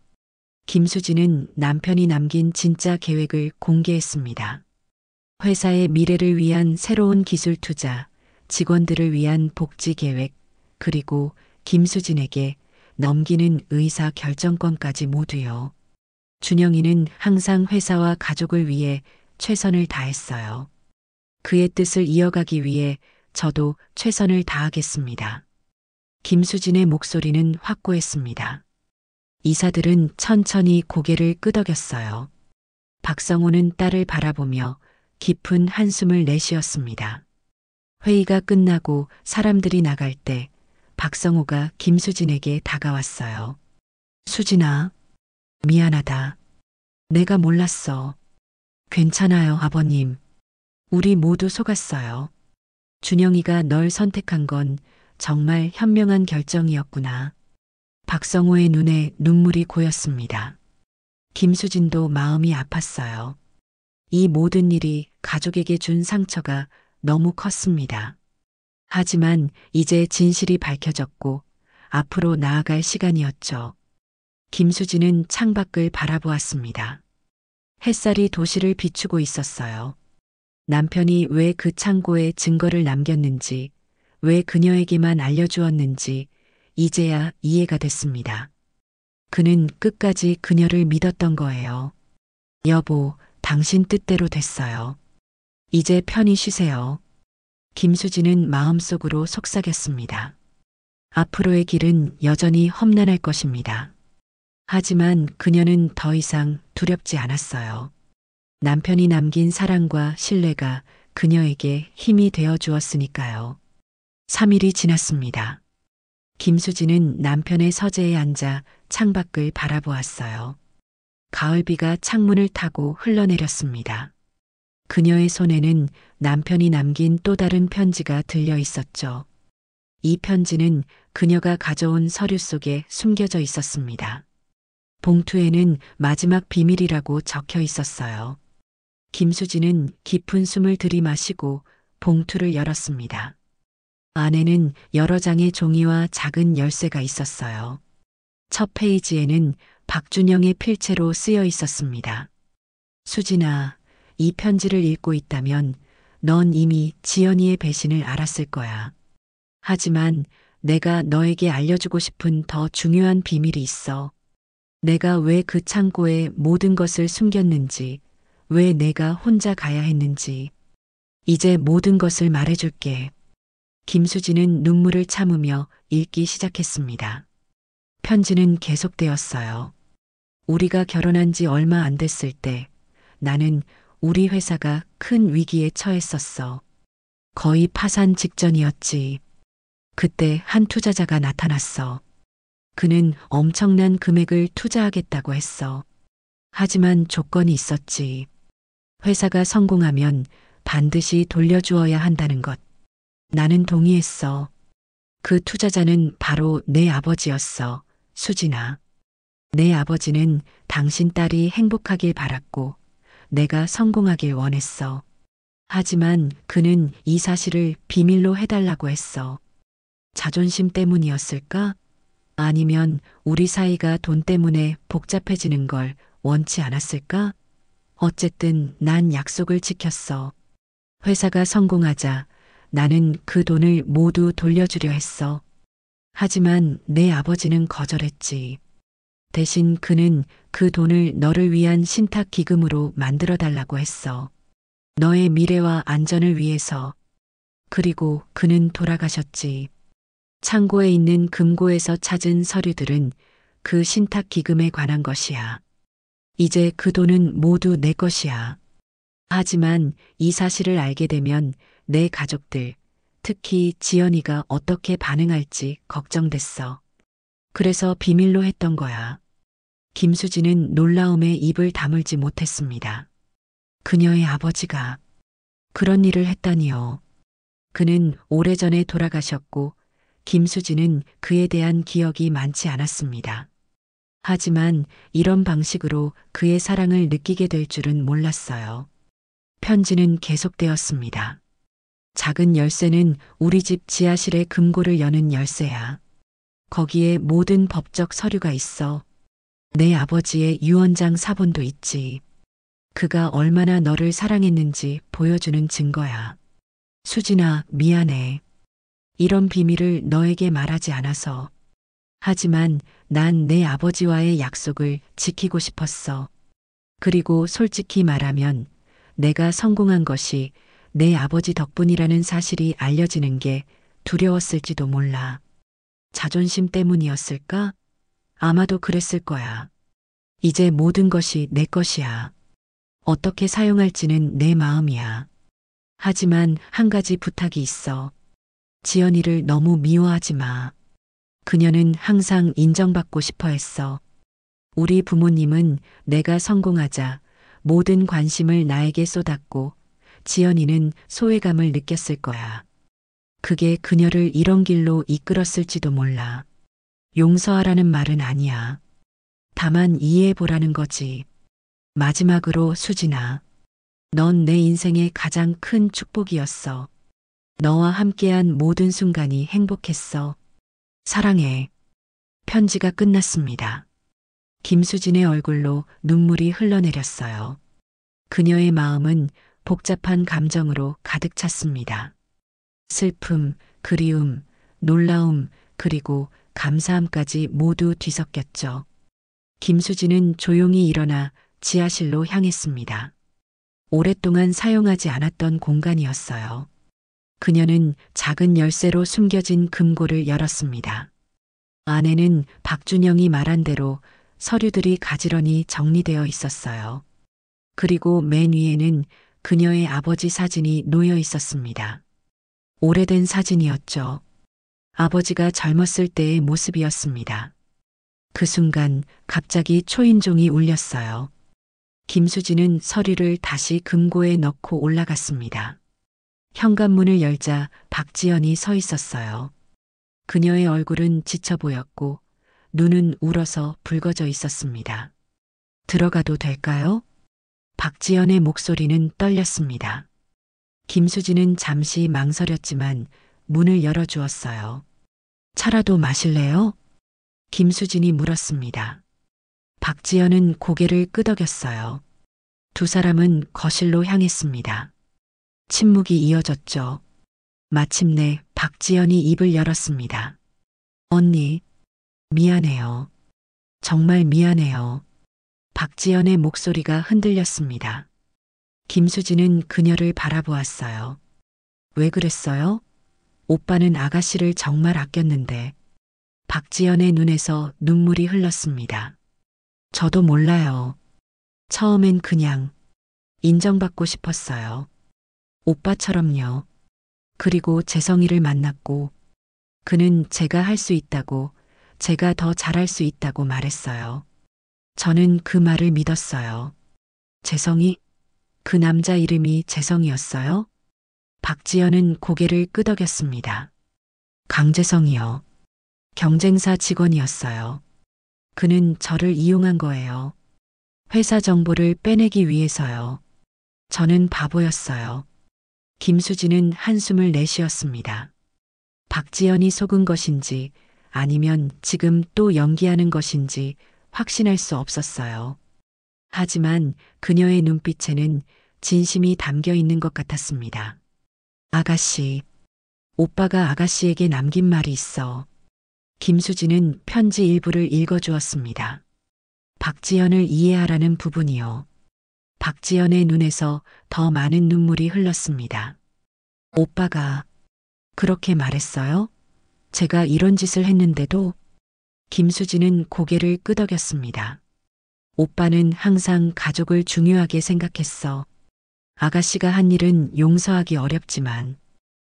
김수진은 남편이 남긴 진짜 계획을 공개했습니다. 회사의 미래를 위한 새로운 기술 투자, 직원들을 위한 복지 계획, 그리고 김수진에게 넘기는 의사 결정권까지 모두요. 준영이는 항상 회사와 가족을 위해 최선을 다했어요. 그의 뜻을 이어가기 위해 저도 최선을 다하겠습니다. 김수진의 목소리는 확고했습니다. 이사들은 천천히 고개를 끄덕였어요. 박성호는 딸을 바라보며 깊은 한숨을 내쉬었습니다. 회의가 끝나고 사람들이 나갈 때 박성호가 김수진에게 다가왔어요. 수진아, 미안하다. 내가 몰랐어. 괜찮아요, 아버님. 우리 모두 속았어요. 준영이가 널 선택한 건 정말 현명한 결정이었구나. 박성호의 눈에 눈물이 고였습니다. 김수진도 마음이 아팠어요. 이 모든 일이 가족에게 준 상처가 너무 컸습니다. 하지만 이제 진실이 밝혀졌고 앞으로 나아갈 시간이었죠. 김수진은 창밖을 바라보았습니다. 햇살이 도시를 비추고 있었어요. 남편이 왜 그 창고에 증거를 남겼는지, 왜 그녀에게만 알려주었는지 이제야 이해가 됐습니다. 그는 끝까지 그녀를 믿었던 거예요. 여보, 당신 뜻대로 됐어요. 이제 편히 쉬세요. 김수진은 마음속으로 속삭였습니다. 앞으로의 길은 여전히 험난할 것입니다. 하지만 그녀는 더 이상 두렵지 않았어요. 남편이 남긴 사랑과 신뢰가 그녀에게 힘이 되어 주었으니까요. 3일이 지났습니다. 김수진은 남편의 서재에 앉아 창밖을 바라보았어요. 가을비가 창문을 타고 흘러내렸습니다. 그녀의 손에는 남편이 남긴 또 다른 편지가 들려 있었죠. 이 편지는 그녀가 가져온 서류 속에 숨겨져 있었습니다. 봉투에는 마지막 비밀이라고 적혀 있었어요. 김수진은 깊은 숨을 들이마시고 봉투를 열었습니다. 안에는 여러 장의 종이와 작은 열쇠가 있었어요. 첫 페이지에는 박준영의 필체로 쓰여 있었습니다. 수진아, 이 편지를 읽고 있다면 넌 이미 지연이의 배신을 알았을 거야. 하지만 내가 너에게 알려주고 싶은 더 중요한 비밀이 있어. 내가 왜 그 창고에 모든 것을 숨겼는지, 왜 내가 혼자 가야 했는지, 이제 모든 것을 말해줄게. 김수진은 눈물을 참으며 읽기 시작했습니다. 편지는 계속되었어요. 우리가 결혼한 지 얼마 안 됐을 때 나는 우리 회사가 큰 위기에 처했었어. 거의 파산 직전이었지. 그때 한 투자자가 나타났어. 그는 엄청난 금액을 투자하겠다고 했어. 하지만 조건이 있었지. 회사가 성공하면 반드시 돌려주어야 한다는 것. 나는 동의했어. 그 투자자는 바로 내 아버지였어, 수진아. 내 아버지는 당신 딸이 행복하길 바랐고 내가 성공하길 원했어. 하지만 그는 이 사실을 비밀로 해달라고 했어. 자존심 때문이었을까? 아니면 우리 사이가 돈 때문에 복잡해지는 걸 원치 않았을까? 어쨌든 난 약속을 지켰어. 회사가 성공하자 나는 그 돈을 모두 돌려주려 했어. 하지만 내 아버지는 거절했지. 대신 그는 그 돈을 너를 위한 신탁 기금으로 만들어 달라고 했어. 너의 미래와 안전을 위해서. 그리고 그는 돌아가셨지. 창고에 있는 금고에서 찾은 서류들은 그 신탁 기금에 관한 것이야. 이제 그 돈은 모두 내 것이야. 하지만 이 사실을 알게 되면 내 가족들, 특히 지연이가 어떻게 반응할지 걱정됐어. 그래서 비밀로 했던 거야. 김수진은 놀라움에 입을 다물지 못했습니다. 그녀의 아버지가 그런 일을 했다니요. 그는 오래전에 돌아가셨고 김수진은 그에 대한 기억이 많지 않았습니다. 하지만 이런 방식으로 그의 사랑을 느끼게 될 줄은 몰랐어요. 편지는 계속되었습니다. 작은 열쇠는 우리 집 지하실의 금고를 여는 열쇠야. 거기에 모든 법적 서류가 있어. 내 아버지의 유언장 사본도 있지. 그가 얼마나 너를 사랑했는지 보여주는 증거야. 수진아, 미안해. 이런 비밀을 너에게 말하지 않아서. 하지만 난 내 아버지와의 약속을 지키고 싶었어. 그리고 솔직히 말하면 내가 성공한 것이 내 아버지 덕분이라는 사실이 알려지는 게 두려웠을지도 몰라. 자존심 때문이었을까? 아마도 그랬을 거야. 이제 모든 것이 내 것이야. 어떻게 사용할지는 내 마음이야. 하지만 한 가지 부탁이 있어. 지연이를 너무 미워하지 마. 그녀는 항상 인정받고 싶어 했어. 우리 부모님은 내가 성공하자 모든 관심을 나에게 쏟았고 지연이는 소외감을 느꼈을 거야. 그게 그녀를 이런 길로 이끌었을지도 몰라. 용서하라는 말은 아니야. 다만 이해해보라는 거지. 마지막으로 수진아. 넌 내 인생의 가장 큰 축복이었어. 너와 함께한 모든 순간이 행복했어. 사랑해. 편지가 끝났습니다. 김수진의 얼굴로 눈물이 흘러내렸어요. 그녀의 마음은 복잡한 감정으로 가득 찼습니다. 슬픔, 그리움, 놀라움, 그리고 감사함까지 모두 뒤섞였죠. 김수진은 조용히 일어나 지하실로 향했습니다. 오랫동안 사용하지 않았던 공간이었어요. 그녀는 작은 열쇠로 숨겨진 금고를 열었습니다. 안에는 박준영이 말한 대로 서류들이 가지런히 정리되어 있었어요. 그리고 맨 위에는 그녀의 아버지 사진이 놓여 있었습니다. 오래된 사진이었죠. 아버지가 젊었을 때의 모습이었습니다. 그 순간 갑자기 초인종이 울렸어요. 김수진은 서류를 다시 금고에 넣고 올라갔습니다. 현관문을 열자 박지연이 서 있었어요. 그녀의 얼굴은 지쳐 보였고 눈은 울어서 붉어져 있었습니다. 들어가도 될까요? 박지연의 목소리는 떨렸습니다. 김수진은 잠시 망설였지만 문을 열어주었어요. 차라도 마실래요? 김수진이 물었습니다. 박지연은 고개를 끄덕였어요. 두 사람은 거실로 향했습니다. 침묵이 이어졌죠. 마침내 박지연이 입을 열었습니다. 언니, 미안해요. 정말 미안해요. 박지연의 목소리가 흔들렸습니다. 김수진은 그녀를 바라보았어요. 왜 그랬어요? 오빠는 아가씨를 정말 아꼈는데. 박지연의 눈에서 눈물이 흘렀습니다. 저도 몰라요. 처음엔 그냥 인정받고 싶었어요. 오빠처럼요. 그리고 재성이를 만났고 그는 제가 할 수 있다고, 제가 더 잘할 수 있다고 말했어요. 저는 그 말을 믿었어요. 재성이? 그 남자 이름이 재성이었어요? 박지연은 고개를 끄덕였습니다. 강재성이요. 경쟁사 직원이었어요. 그는 저를 이용한 거예요. 회사 정보를 빼내기 위해서요. 저는 바보였어요. 김수진은 한숨을 내쉬었습니다. 박지연이 속은 것인지 아니면 지금 또 연기하는 것인지 확신할 수 없었어요. 하지만 그녀의 눈빛에는 진심이 담겨 있는 것 같았습니다. 아가씨, 오빠가 아가씨에게 남긴 말이 있어. 김수진은 편지 일부를 읽어주었습니다. 박지연을 이해하라는 부분이요. 박지연의 눈에서 더 많은 눈물이 흘렀습니다. 오빠가 그렇게 말했어요? 제가 이런 짓을 했는데도? 김수진은 고개를 끄덕였습니다. 오빠는 항상 가족을 중요하게 생각했어. 아가씨가 한 일은 용서하기 어렵지만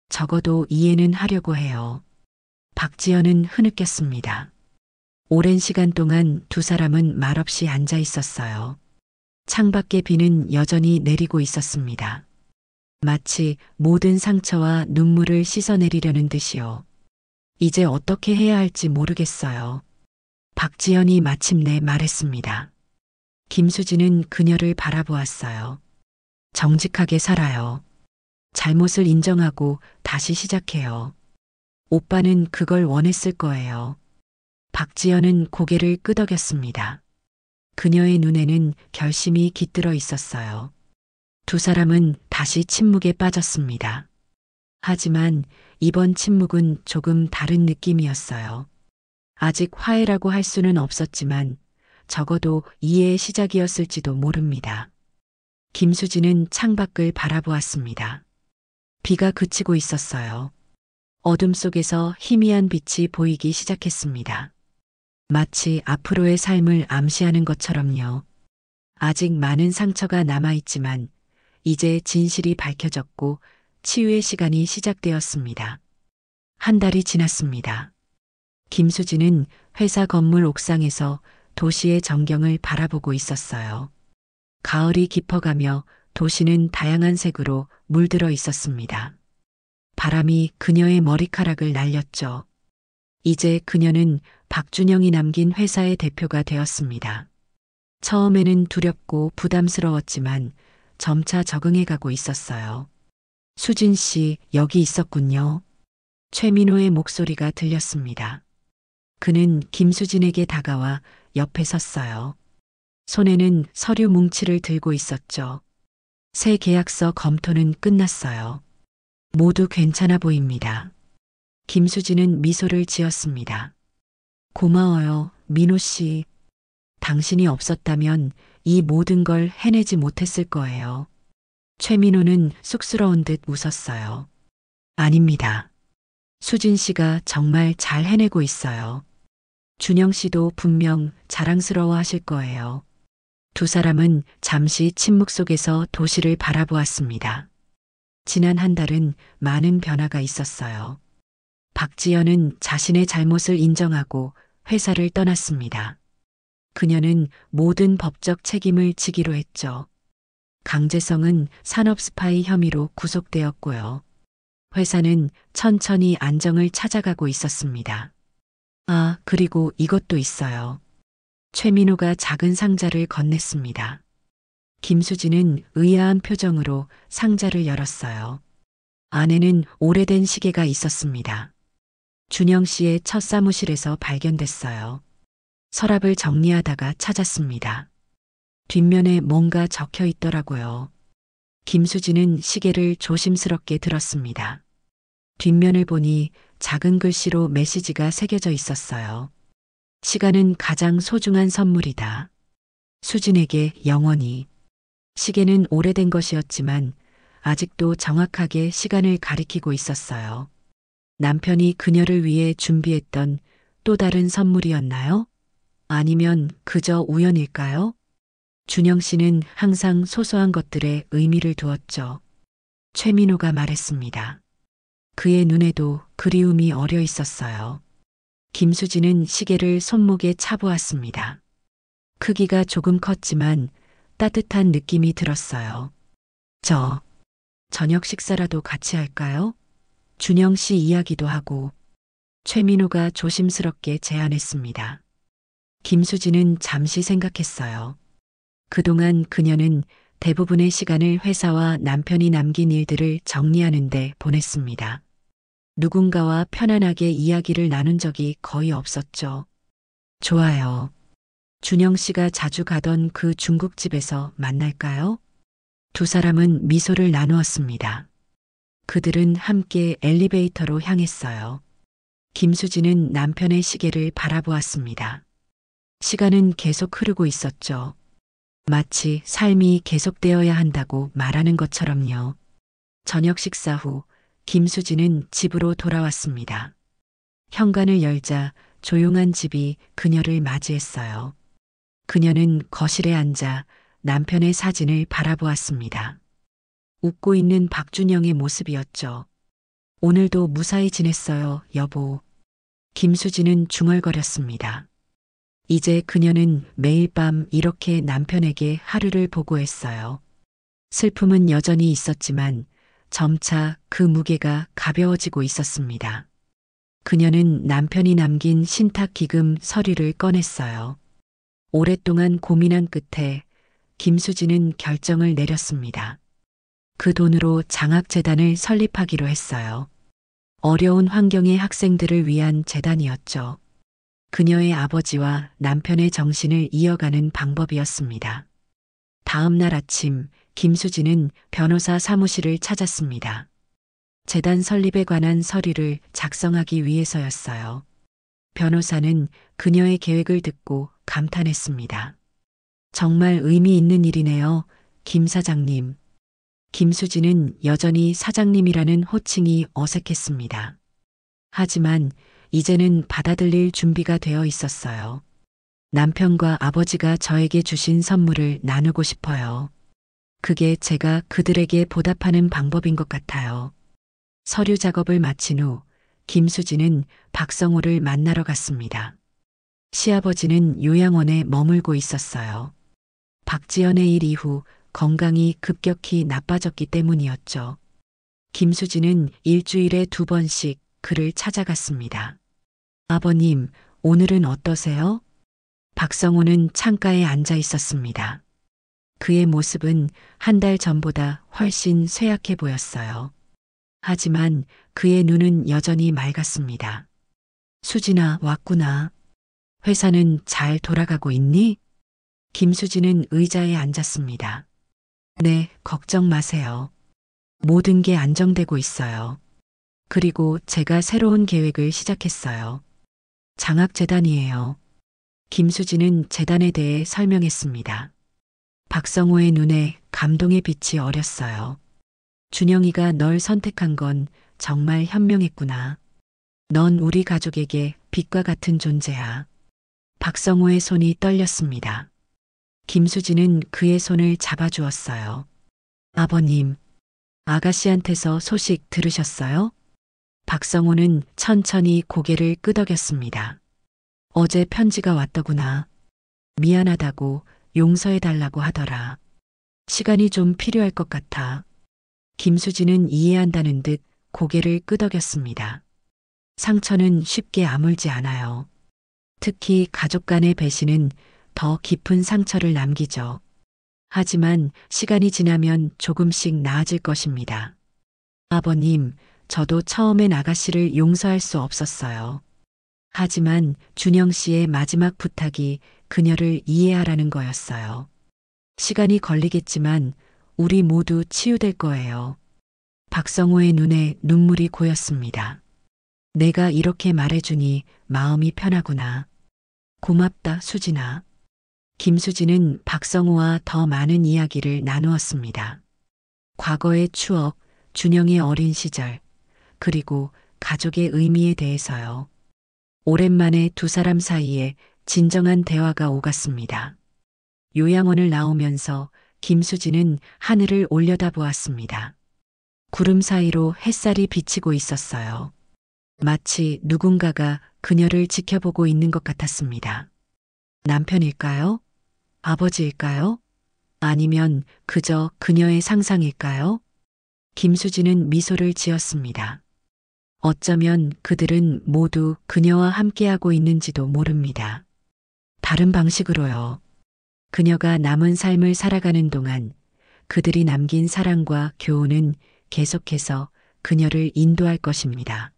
적어도 이해는 하려고 해요. 박지연은 흐느꼈습니다. 오랜 시간 동안 두 사람은 말없이 앉아 있었어요. 창밖의 비는 여전히 내리고 있었습니다. 마치 모든 상처와 눈물을 씻어내리려는 듯이요. 이제 어떻게 해야 할지 모르겠어요. 박지연이 마침내 말했습니다. 김수진은 그녀를 바라보았어요. 정직하게 살아요. 잘못을 인정하고 다시 시작해요. 오빠는 그걸 원했을 거예요. 박지연은 고개를 끄덕였습니다. 그녀의 눈에는 결심이 깃들어 있었어요. 두 사람은 다시 침묵에 빠졌습니다. 하지만 이번 침묵은 조금 다른 느낌이었어요. 아직 화해라고 할 수는 없었지만 적어도 이해의 시작이었을지도 모릅니다. 김수진은 창밖을 바라보았습니다. 비가 그치고 있었어요. 어둠 속에서 희미한 빛이 보이기 시작했습니다. 마치 앞으로의 삶을 암시하는 것처럼요. 아직 많은 상처가 남아있지만 이제 진실이 밝혀졌고 치유의 시간이 시작되었습니다. 한 달이 지났습니다. 김수진은 회사 건물 옥상에서 도시의 전경을 바라보고 있었어요. 가을이 깊어가며 도시는 다양한 색으로 물들어 있었습니다. 바람이 그녀의 머리카락을 날렸죠. 이제 그녀는 박준영이 남긴 회사의 대표가 되었습니다. 처음에는 두렵고 부담스러웠지만 점차 적응해가고 있었어요. 수진 씨, 여기 있었군요. 최민호의 목소리가 들렸습니다. 그는 김수진에게 다가와 옆에 섰어요. 손에는 서류 뭉치를 들고 있었죠. 새 계약서 검토는 끝났어요. 모두 괜찮아 보입니다. 김수진은 미소를 지었습니다. 고마워요, 민호 씨. 당신이 없었다면 이 모든 걸 해내지 못했을 거예요. 최민호는 쑥스러운 듯 웃었어요. 아닙니다. 수진 씨가 정말 잘 해내고 있어요. 준영 씨도 분명 자랑스러워 하실 거예요. 두 사람은 잠시 침묵 속에서 도시를 바라보았습니다. 지난 한 달은 많은 변화가 있었어요. 박지연은 자신의 잘못을 인정하고 회사를 떠났습니다. 그녀는 모든 법적 책임을 지기로 했죠. 강재성은 산업 스파이 혐의로 구속되었고요. 회사는 천천히 안정을 찾아가고 있었습니다. 아, 그리고 이것도 있어요. 최민호가 작은 상자를 건넸습니다. 김수진은 의아한 표정으로 상자를 열었어요. 안에는 오래된 시계가 있었습니다. 준영 씨의 첫 사무실에서 발견됐어요. 서랍을 정리하다가 찾았습니다. 뒷면에 뭔가 적혀 있더라고요. 김수진은 시계를 조심스럽게 들었습니다. 뒷면을 보니 작은 글씨로 메시지가 새겨져 있었어요. 시간은 가장 소중한 선물이다. 수진에게 영원히. 시계는 오래된 것이었지만 아직도 정확하게 시간을 가리키고 있었어요. 남편이 그녀를 위해 준비했던 또 다른 선물이었나요? 아니면 그저 우연일까요? 준영 씨는 항상 소소한 것들에 의미를 두었죠. 최민호가 말했습니다. 그의 눈에도 그리움이 어려 있었어요. 김수진은 시계를 손목에 차보았습니다. 크기가 조금 컸지만 따뜻한 느낌이 들었어요. 저녁 식사라도 같이 할까요? 준영 씨 이야기도 하고. 최민호가 조심스럽게 제안했습니다. 김수진은 잠시 생각했어요. 그동안 그녀는 대부분의 시간을 회사와 남편이 남긴 일들을 정리하는 데 보냈습니다. 누군가와 편안하게 이야기를 나눈 적이 거의 없었죠. 좋아요. 준영 씨가 자주 가던 그 중국집에서 만날까요? 두 사람은 미소를 나누었습니다. 그들은 함께 엘리베이터로 향했어요. 김수진은 남편의 시계를 바라보았습니다. 시간은 계속 흐르고 있었죠. 마치 삶이 계속되어야 한다고 말하는 것처럼요. 저녁 식사 후 김수진은 집으로 돌아왔습니다. 현관을 열자 조용한 집이 그녀를 맞이했어요. 그녀는 거실에 앉아 남편의 사진을 바라보았습니다. 웃고 있는 박준영의 모습이었죠. 오늘도 무사히 지냈어요, 여보. 김수진은 중얼거렸습니다. 이제 그녀는 매일 밤 이렇게 남편에게 하루를 보고했어요. 슬픔은 여전히 있었지만 점차 그 무게가 가벼워지고 있었습니다. 그녀는 남편이 남긴 신탁기금 서류를 꺼냈어요. 오랫동안 고민한 끝에 김수진은 결정을 내렸습니다. 그 돈으로 장학재단을 설립하기로 했어요. 어려운 환경의 학생들을 위한 재단이었죠. 그녀의 아버지와 남편의 정신을 이어가는 방법이었습니다. 다음 날 아침 김수진은 변호사 사무실을 찾았습니다. 재단 설립에 관한 서류를 작성하기 위해서였어요. 변호사는 그녀의 계획을 듣고 감탄했습니다. 정말 의미 있는 일이네요, 김 사장님. 김수진은 여전히 사장님이라는 호칭이 어색했습니다. 하지만 이제는 받아들일 준비가 되어 있었어요. 남편과 아버지가 저에게 주신 선물을 나누고 싶어요. 그게 제가 그들에게 보답하는 방법인 것 같아요. 서류 작업을 마친 후 김수진은 박성호를 만나러 갔습니다. 시아버지는 요양원에 머물고 있었어요. 박지연의 일 이후 건강이 급격히 나빠졌기 때문이었죠. 김수진은 일주일에 2번씩 그를 찾아갔습니다. 아버님, 오늘은 어떠세요? 박성호는 창가에 앉아 있었습니다. 그의 모습은 한 달 전보다 훨씬 쇠약해 보였어요. 하지만 그의 눈은 여전히 맑았습니다. 수진아, 왔구나. 회사는 잘 돌아가고 있니? 김수진은 의자에 앉았습니다. 네, 걱정 마세요. 모든 게 안정되고 있어요. 그리고 제가 새로운 계획을 시작했어요. 장학재단이에요. 김수진은 재단에 대해 설명했습니다. 박성호의 눈에 감동의 빛이 어렸어요. 준영이가 널 선택한 건 정말 현명했구나. 넌 우리 가족에게 빛과 같은 존재야. 박성호의 손이 떨렸습니다. 김수진은 그의 손을 잡아주었어요. 아버님, 아가씨한테서 소식 들으셨어요? 박성호는 천천히 고개를 끄덕였습니다. 어제 편지가 왔더구나. 미안하다고 용서해달라고 하더라. 시간이 좀 필요할 것 같아. 김수진은 이해한다는 듯 고개를 끄덕였습니다. 상처는 쉽게 아물지 않아요. 특히 가족 간의 배신은 더 깊은 상처를 남기죠. 하지만 시간이 지나면 조금씩 나아질 것입니다. 아버님, 저도 처음엔 아가씨를 용서할 수 없었어요. 하지만 준영 씨의 마지막 부탁이 그녀를 이해하라는 거였어요. 시간이 걸리겠지만 우리 모두 치유될 거예요. 박성호의 눈에 눈물이 고였습니다. 내가 이렇게 말해주니 마음이 편하구나. 고맙다, 수진아. 김수진은 박성호와 더 많은 이야기를 나누었습니다. 과거의 추억, 준영의 어린 시절, 그리고 가족의 의미에 대해서요. 오랜만에 두 사람 사이에 진정한 대화가 오갔습니다. 요양원을 나오면서 김수진은 하늘을 올려다보았습니다. 구름 사이로 햇살이 비치고 있었어요. 마치 누군가가 그녀를 지켜보고 있는 것 같았습니다. 남편일까요? 아버지일까요? 아니면 그저 그녀의 상상일까요? 김수진은 미소를 지었습니다. 어쩌면 그들은 모두 그녀와 함께하고 있는지도 모릅니다. 다른 방식으로요. 그녀가 남은 삶을 살아가는 동안 그들이 남긴 사랑과 교훈은 계속해서 그녀를 인도할 것입니다.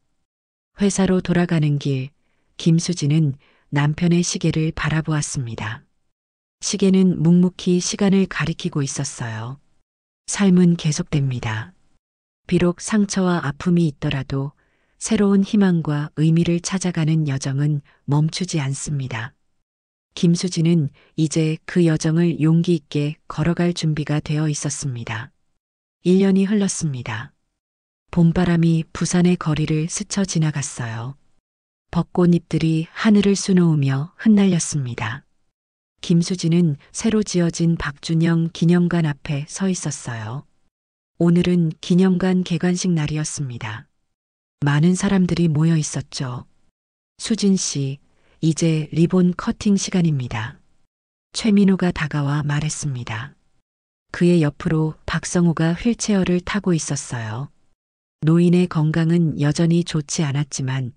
회사로 돌아가는 길, 김수진은 남편의 시계를 바라보았습니다. 시계는 묵묵히 시간을 가리키고 있었어요. 삶은 계속됩니다. 비록 상처와 아픔이 있더라도 새로운 희망과 의미를 찾아가는 여정은 멈추지 않습니다. 김수진은 이제 그 여정을 용기 있게 걸어갈 준비가 되어 있었습니다. 1년이 흘렀습니다. 봄바람이 부산의 거리를 스쳐 지나갔어요. 벚꽃잎들이 하늘을 수놓으며 흩날렸습니다. 김수진은 새로 지어진 박준영 기념관 앞에 서 있었어요. 오늘은 기념관 개관식 날이었습니다. 많은 사람들이 모여 있었죠. 수진 씨, 이제 리본 커팅 시간입니다. 최민호가 다가와 말했습니다. 그의 옆으로 박성호가 휠체어를 타고 있었어요. 노인의 건강은 여전히 좋지 않았지만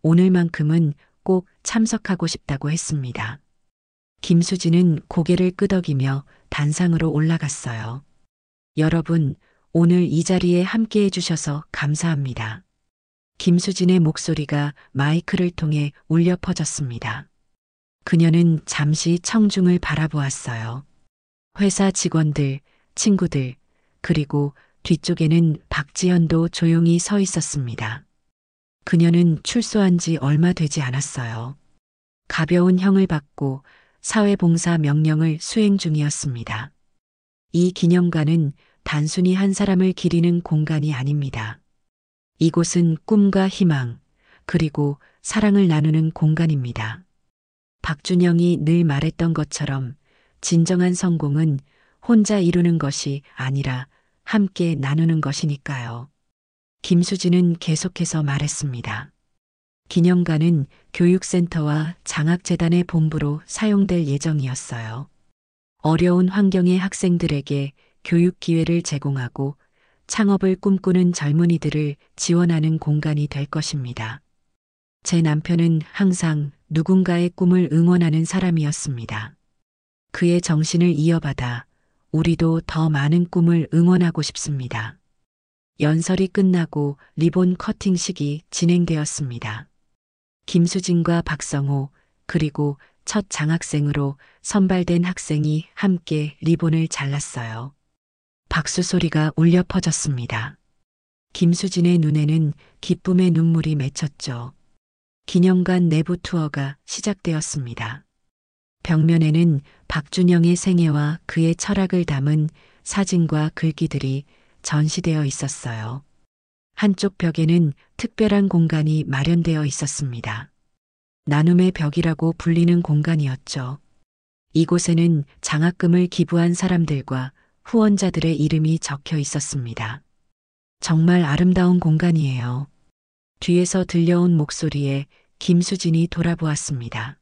오늘만큼은 꼭 참석하고 싶다고 했습니다. 김수진은 고개를 끄덕이며 단상으로 올라갔어요. 여러분, 오늘 이 자리에 함께 해주셔서 감사합니다. 김수진의 목소리가 마이크를 통해 울려 퍼졌습니다. 그녀는 잠시 청중을 바라보았어요. 회사 직원들, 친구들, 그리고 뒤쪽에는 박지현도 조용히 서 있었습니다. 그녀는 출소한 지 얼마 되지 않았어요. 가벼운 형을 받고 사회봉사 명령을 수행 중이었습니다. 이 기념관은 단순히 한 사람을 기리는 공간이 아닙니다. 이곳은 꿈과 희망, 그리고 사랑을 나누는 공간입니다. 박준영이 늘 말했던 것처럼 진정한 성공은 혼자 이루는 것이 아니라 함께 나누는 것이니까요. 김수진은 계속해서 말했습니다. 기념관은 교육센터와 장학재단의 본부로 사용될 예정이었어요. 어려운 환경의 학생들에게 교육 기회를 제공하고 창업을 꿈꾸는 젊은이들을 지원하는 공간이 될 것입니다. 제 남편은 항상 누군가의 꿈을 응원하는 사람이었습니다. 그의 정신을 이어받아 우리도 더 많은 꿈을 응원하고 싶습니다. 연설이 끝나고 리본 커팅식이 진행되었습니다. 김수진과 박성호, 그리고 첫 장학생으로 선발된 학생이 함께 리본을 잘랐어요. 박수 소리가 울려 퍼졌습니다. 김수진의 눈에는 기쁨의 눈물이 맺혔죠. 기념관 내부 투어가 시작되었습니다. 벽면에는 박준영의 생애와 그의 철학을 담은 사진과 글귀들이 전시되어 있었어요. 한쪽 벽에는 특별한 공간이 마련되어 있었습니다. 나눔의 벽이라고 불리는 공간이었죠. 이곳에는 장학금을 기부한 사람들과 후원자들의 이름이 적혀 있었습니다. 정말 아름다운 공간이에요. 뒤에서 들려온 목소리에 김수진이 돌아보았습니다.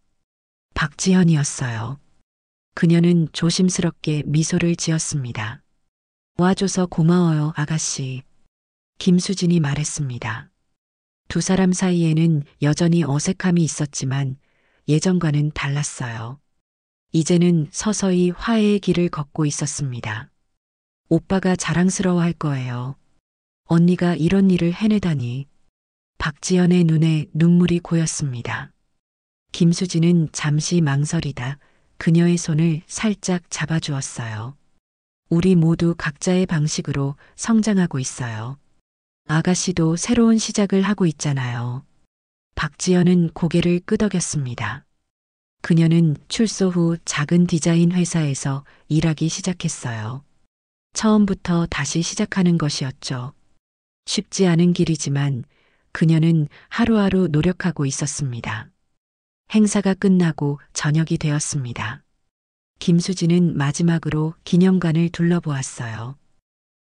박지현이었어요. 그녀는 조심스럽게 미소를 지었습니다. 와줘서 고마워요, 아가씨. 김수진이 말했습니다. 두 사람 사이에는 여전히 어색함이 있었지만 예전과는 달랐어요. 이제는 서서히 화해의 길을 걷고 있었습니다. 오빠가 자랑스러워할 거예요. 언니가 이런 일을 해내다니. 박지연의 눈에 눈물이 고였습니다. 김수진은 잠시 망설이다 그녀의 손을 살짝 잡아주었어요. 우리 모두 각자의 방식으로 성장하고 있어요. 아가씨도 새로운 시작을 하고 있잖아요. 박지연은 고개를 끄덕였습니다. 그녀는 출소 후 작은 디자인 회사에서 일하기 시작했어요. 처음부터 다시 시작하는 것이었죠. 쉽지 않은 길이지만 그녀는 하루하루 노력하고 있었습니다. 행사가 끝나고 저녁이 되었습니다. 김수진은 마지막으로 기념관을 둘러보았어요.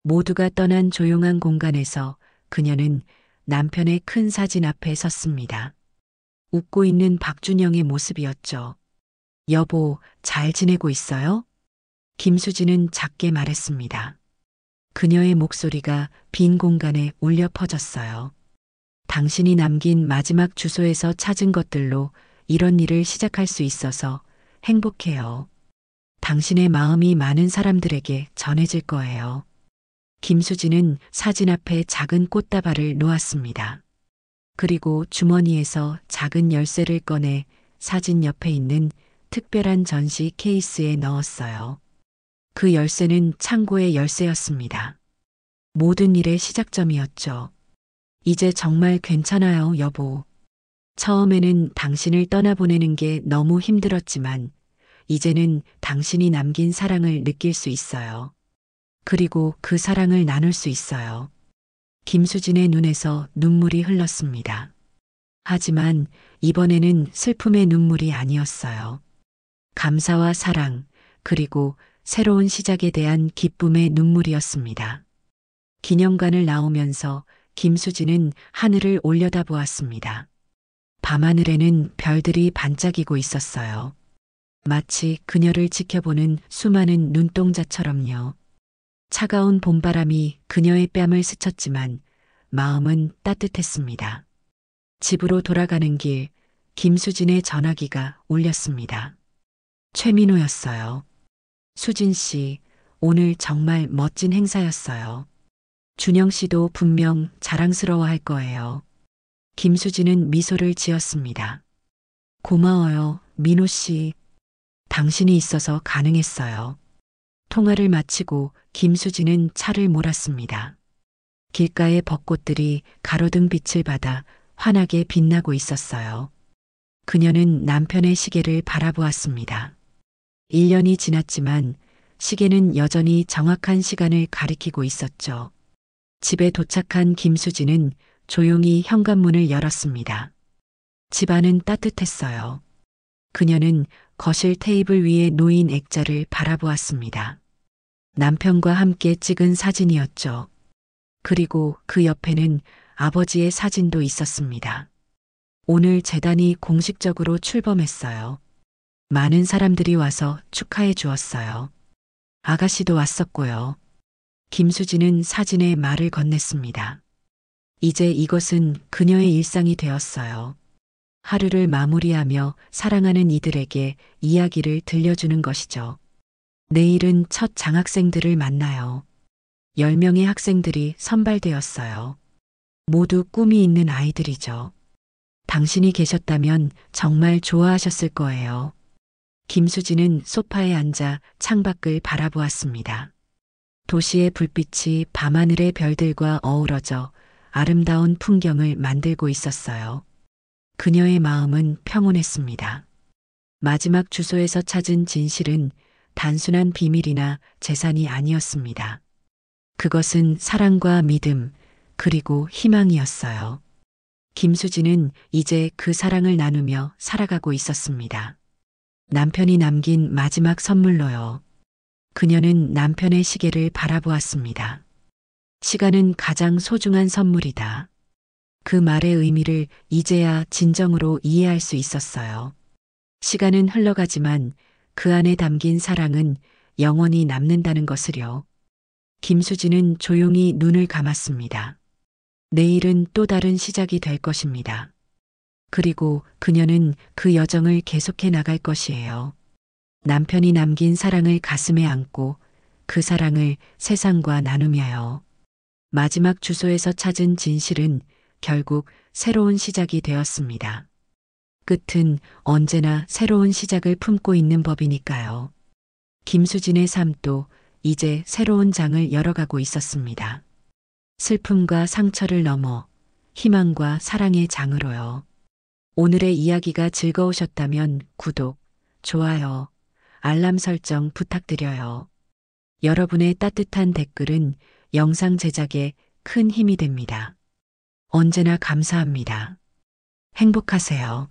모두가 떠난 조용한 공간에서 그녀는 남편의 큰 사진 앞에 섰습니다. 웃고 있는 박준영의 모습이었죠. 여보, 잘 지내고 있어요? 김수진은 작게 말했습니다. 그녀의 목소리가 빈 공간에 울려 퍼졌어요. 당신이 남긴 마지막 주소에서 찾은 것들로 이런 일을 시작할 수 있어서 행복해요. 당신의 마음이 많은 사람들에게 전해질 거예요. 김수진은 사진 앞에 작은 꽃다발을 놓았습니다. 그리고 주머니에서 작은 열쇠를 꺼내 사진 옆에 있는 특별한 전시 케이스에 넣었어요. 그 열쇠는 창고의 열쇠였습니다. 모든 일의 시작점이었죠. 이제 정말 괜찮아요, 여보. 처음에는 당신을 떠나보내는 게 너무 힘들었지만 이제는 당신이 남긴 사랑을 느낄 수 있어요. 그리고 그 사랑을 나눌 수 있어요. 김수진의 눈에서 눈물이 흘렀습니다. 하지만 이번에는 슬픔의 눈물이 아니었어요. 감사와 사랑, 그리고 새로운 시작에 대한 기쁨의 눈물이었습니다. 기념관을 나오면서 김수진은 하늘을 올려다보았습니다. 밤하늘에는 별들이 반짝이고 있었어요. 마치 그녀를 지켜보는 수많은 눈동자처럼요. 차가운 봄바람이 그녀의 뺨을 스쳤지만 마음은 따뜻했습니다. 집으로 돌아가는 길, 김수진의 전화기가 울렸습니다. 최민호였어요. 수진 씨, 오늘 정말 멋진 행사였어요. 준영 씨도 분명 자랑스러워할 거예요. 김수진은 미소를 지었습니다. 고마워요, 민호 씨. 당신이 있어서 가능했어요. 통화를 마치고 김수진은 차를 몰았습니다. 길가의 벚꽃들이 가로등 빛을 받아 환하게 빛나고 있었어요. 그녀는 남편의 시계를 바라보았습니다. 1년이 지났지만 시계는 여전히 정확한 시간을 가리키고 있었죠. 집에 도착한 김수진은 조용히 현관문을 열었습니다. 집안은 따뜻했어요. 그녀는 거실 테이블 위에 놓인 액자를 바라보았습니다. 남편과 함께 찍은 사진이었죠. 그리고 그 옆에는 아버지의 사진도 있었습니다. 오늘 재단이 공식적으로 출범했어요. 많은 사람들이 와서 축하해 주었어요. 아가씨도 왔었고요. 김수진은 사진에 말을 건넸습니다. 이제 이것은 그녀의 일상이 되었어요. 하루를 마무리하며 사랑하는 이들에게 이야기를 들려주는 것이죠. 내일은 첫 장학생들을 만나요. 10명의 학생들이 선발되었어요. 모두 꿈이 있는 아이들이죠. 당신이 계셨다면 정말 좋아하셨을 거예요. 김수진은 소파에 앉아 창밖을 바라보았습니다. 도시의 불빛이 밤하늘의 별들과 어우러져 아름다운 풍경을 만들고 있었어요. 그녀의 마음은 평온했습니다. 마지막 주소에서 찾은 진실은 단순한 비밀이나 재산이 아니었습니다. 그것은 사랑과 믿음, 그리고 희망이었어요. 김수진은 이제 그 사랑을 나누며 살아가고 있었습니다. 남편이 남긴 마지막 선물로요. 그녀는 남편의 시계를 바라보았습니다. 시간은 가장 소중한 선물이다. 그 말의 의미를 이제야 진정으로 이해할 수 있었어요. 시간은 흘러가지만 그 안에 담긴 사랑은 영원히 남는다는 것을요. 김수진은 조용히 눈을 감았습니다. 내일은 또 다른 시작이 될 것입니다. 그리고 그녀는 그 여정을 계속해 나갈 것이에요. 남편이 남긴 사랑을 가슴에 안고 그 사랑을 세상과 나누며요. 마지막 주소에서 찾은 진실은 결국 새로운 시작이 되었습니다. 끝은 언제나 새로운 시작을 품고 있는 법이니까요. 김수진의 삶도 이제 새로운 장을 열어가고 있었습니다. 슬픔과 상처를 넘어 희망과 사랑의 장으로요. 오늘의 이야기가 즐거우셨다면 구독, 좋아요, 알람 설정 부탁드려요. 여러분의 따뜻한 댓글은 영상 제작에 큰 힘이 됩니다. 언제나 감사합니다. 행복하세요.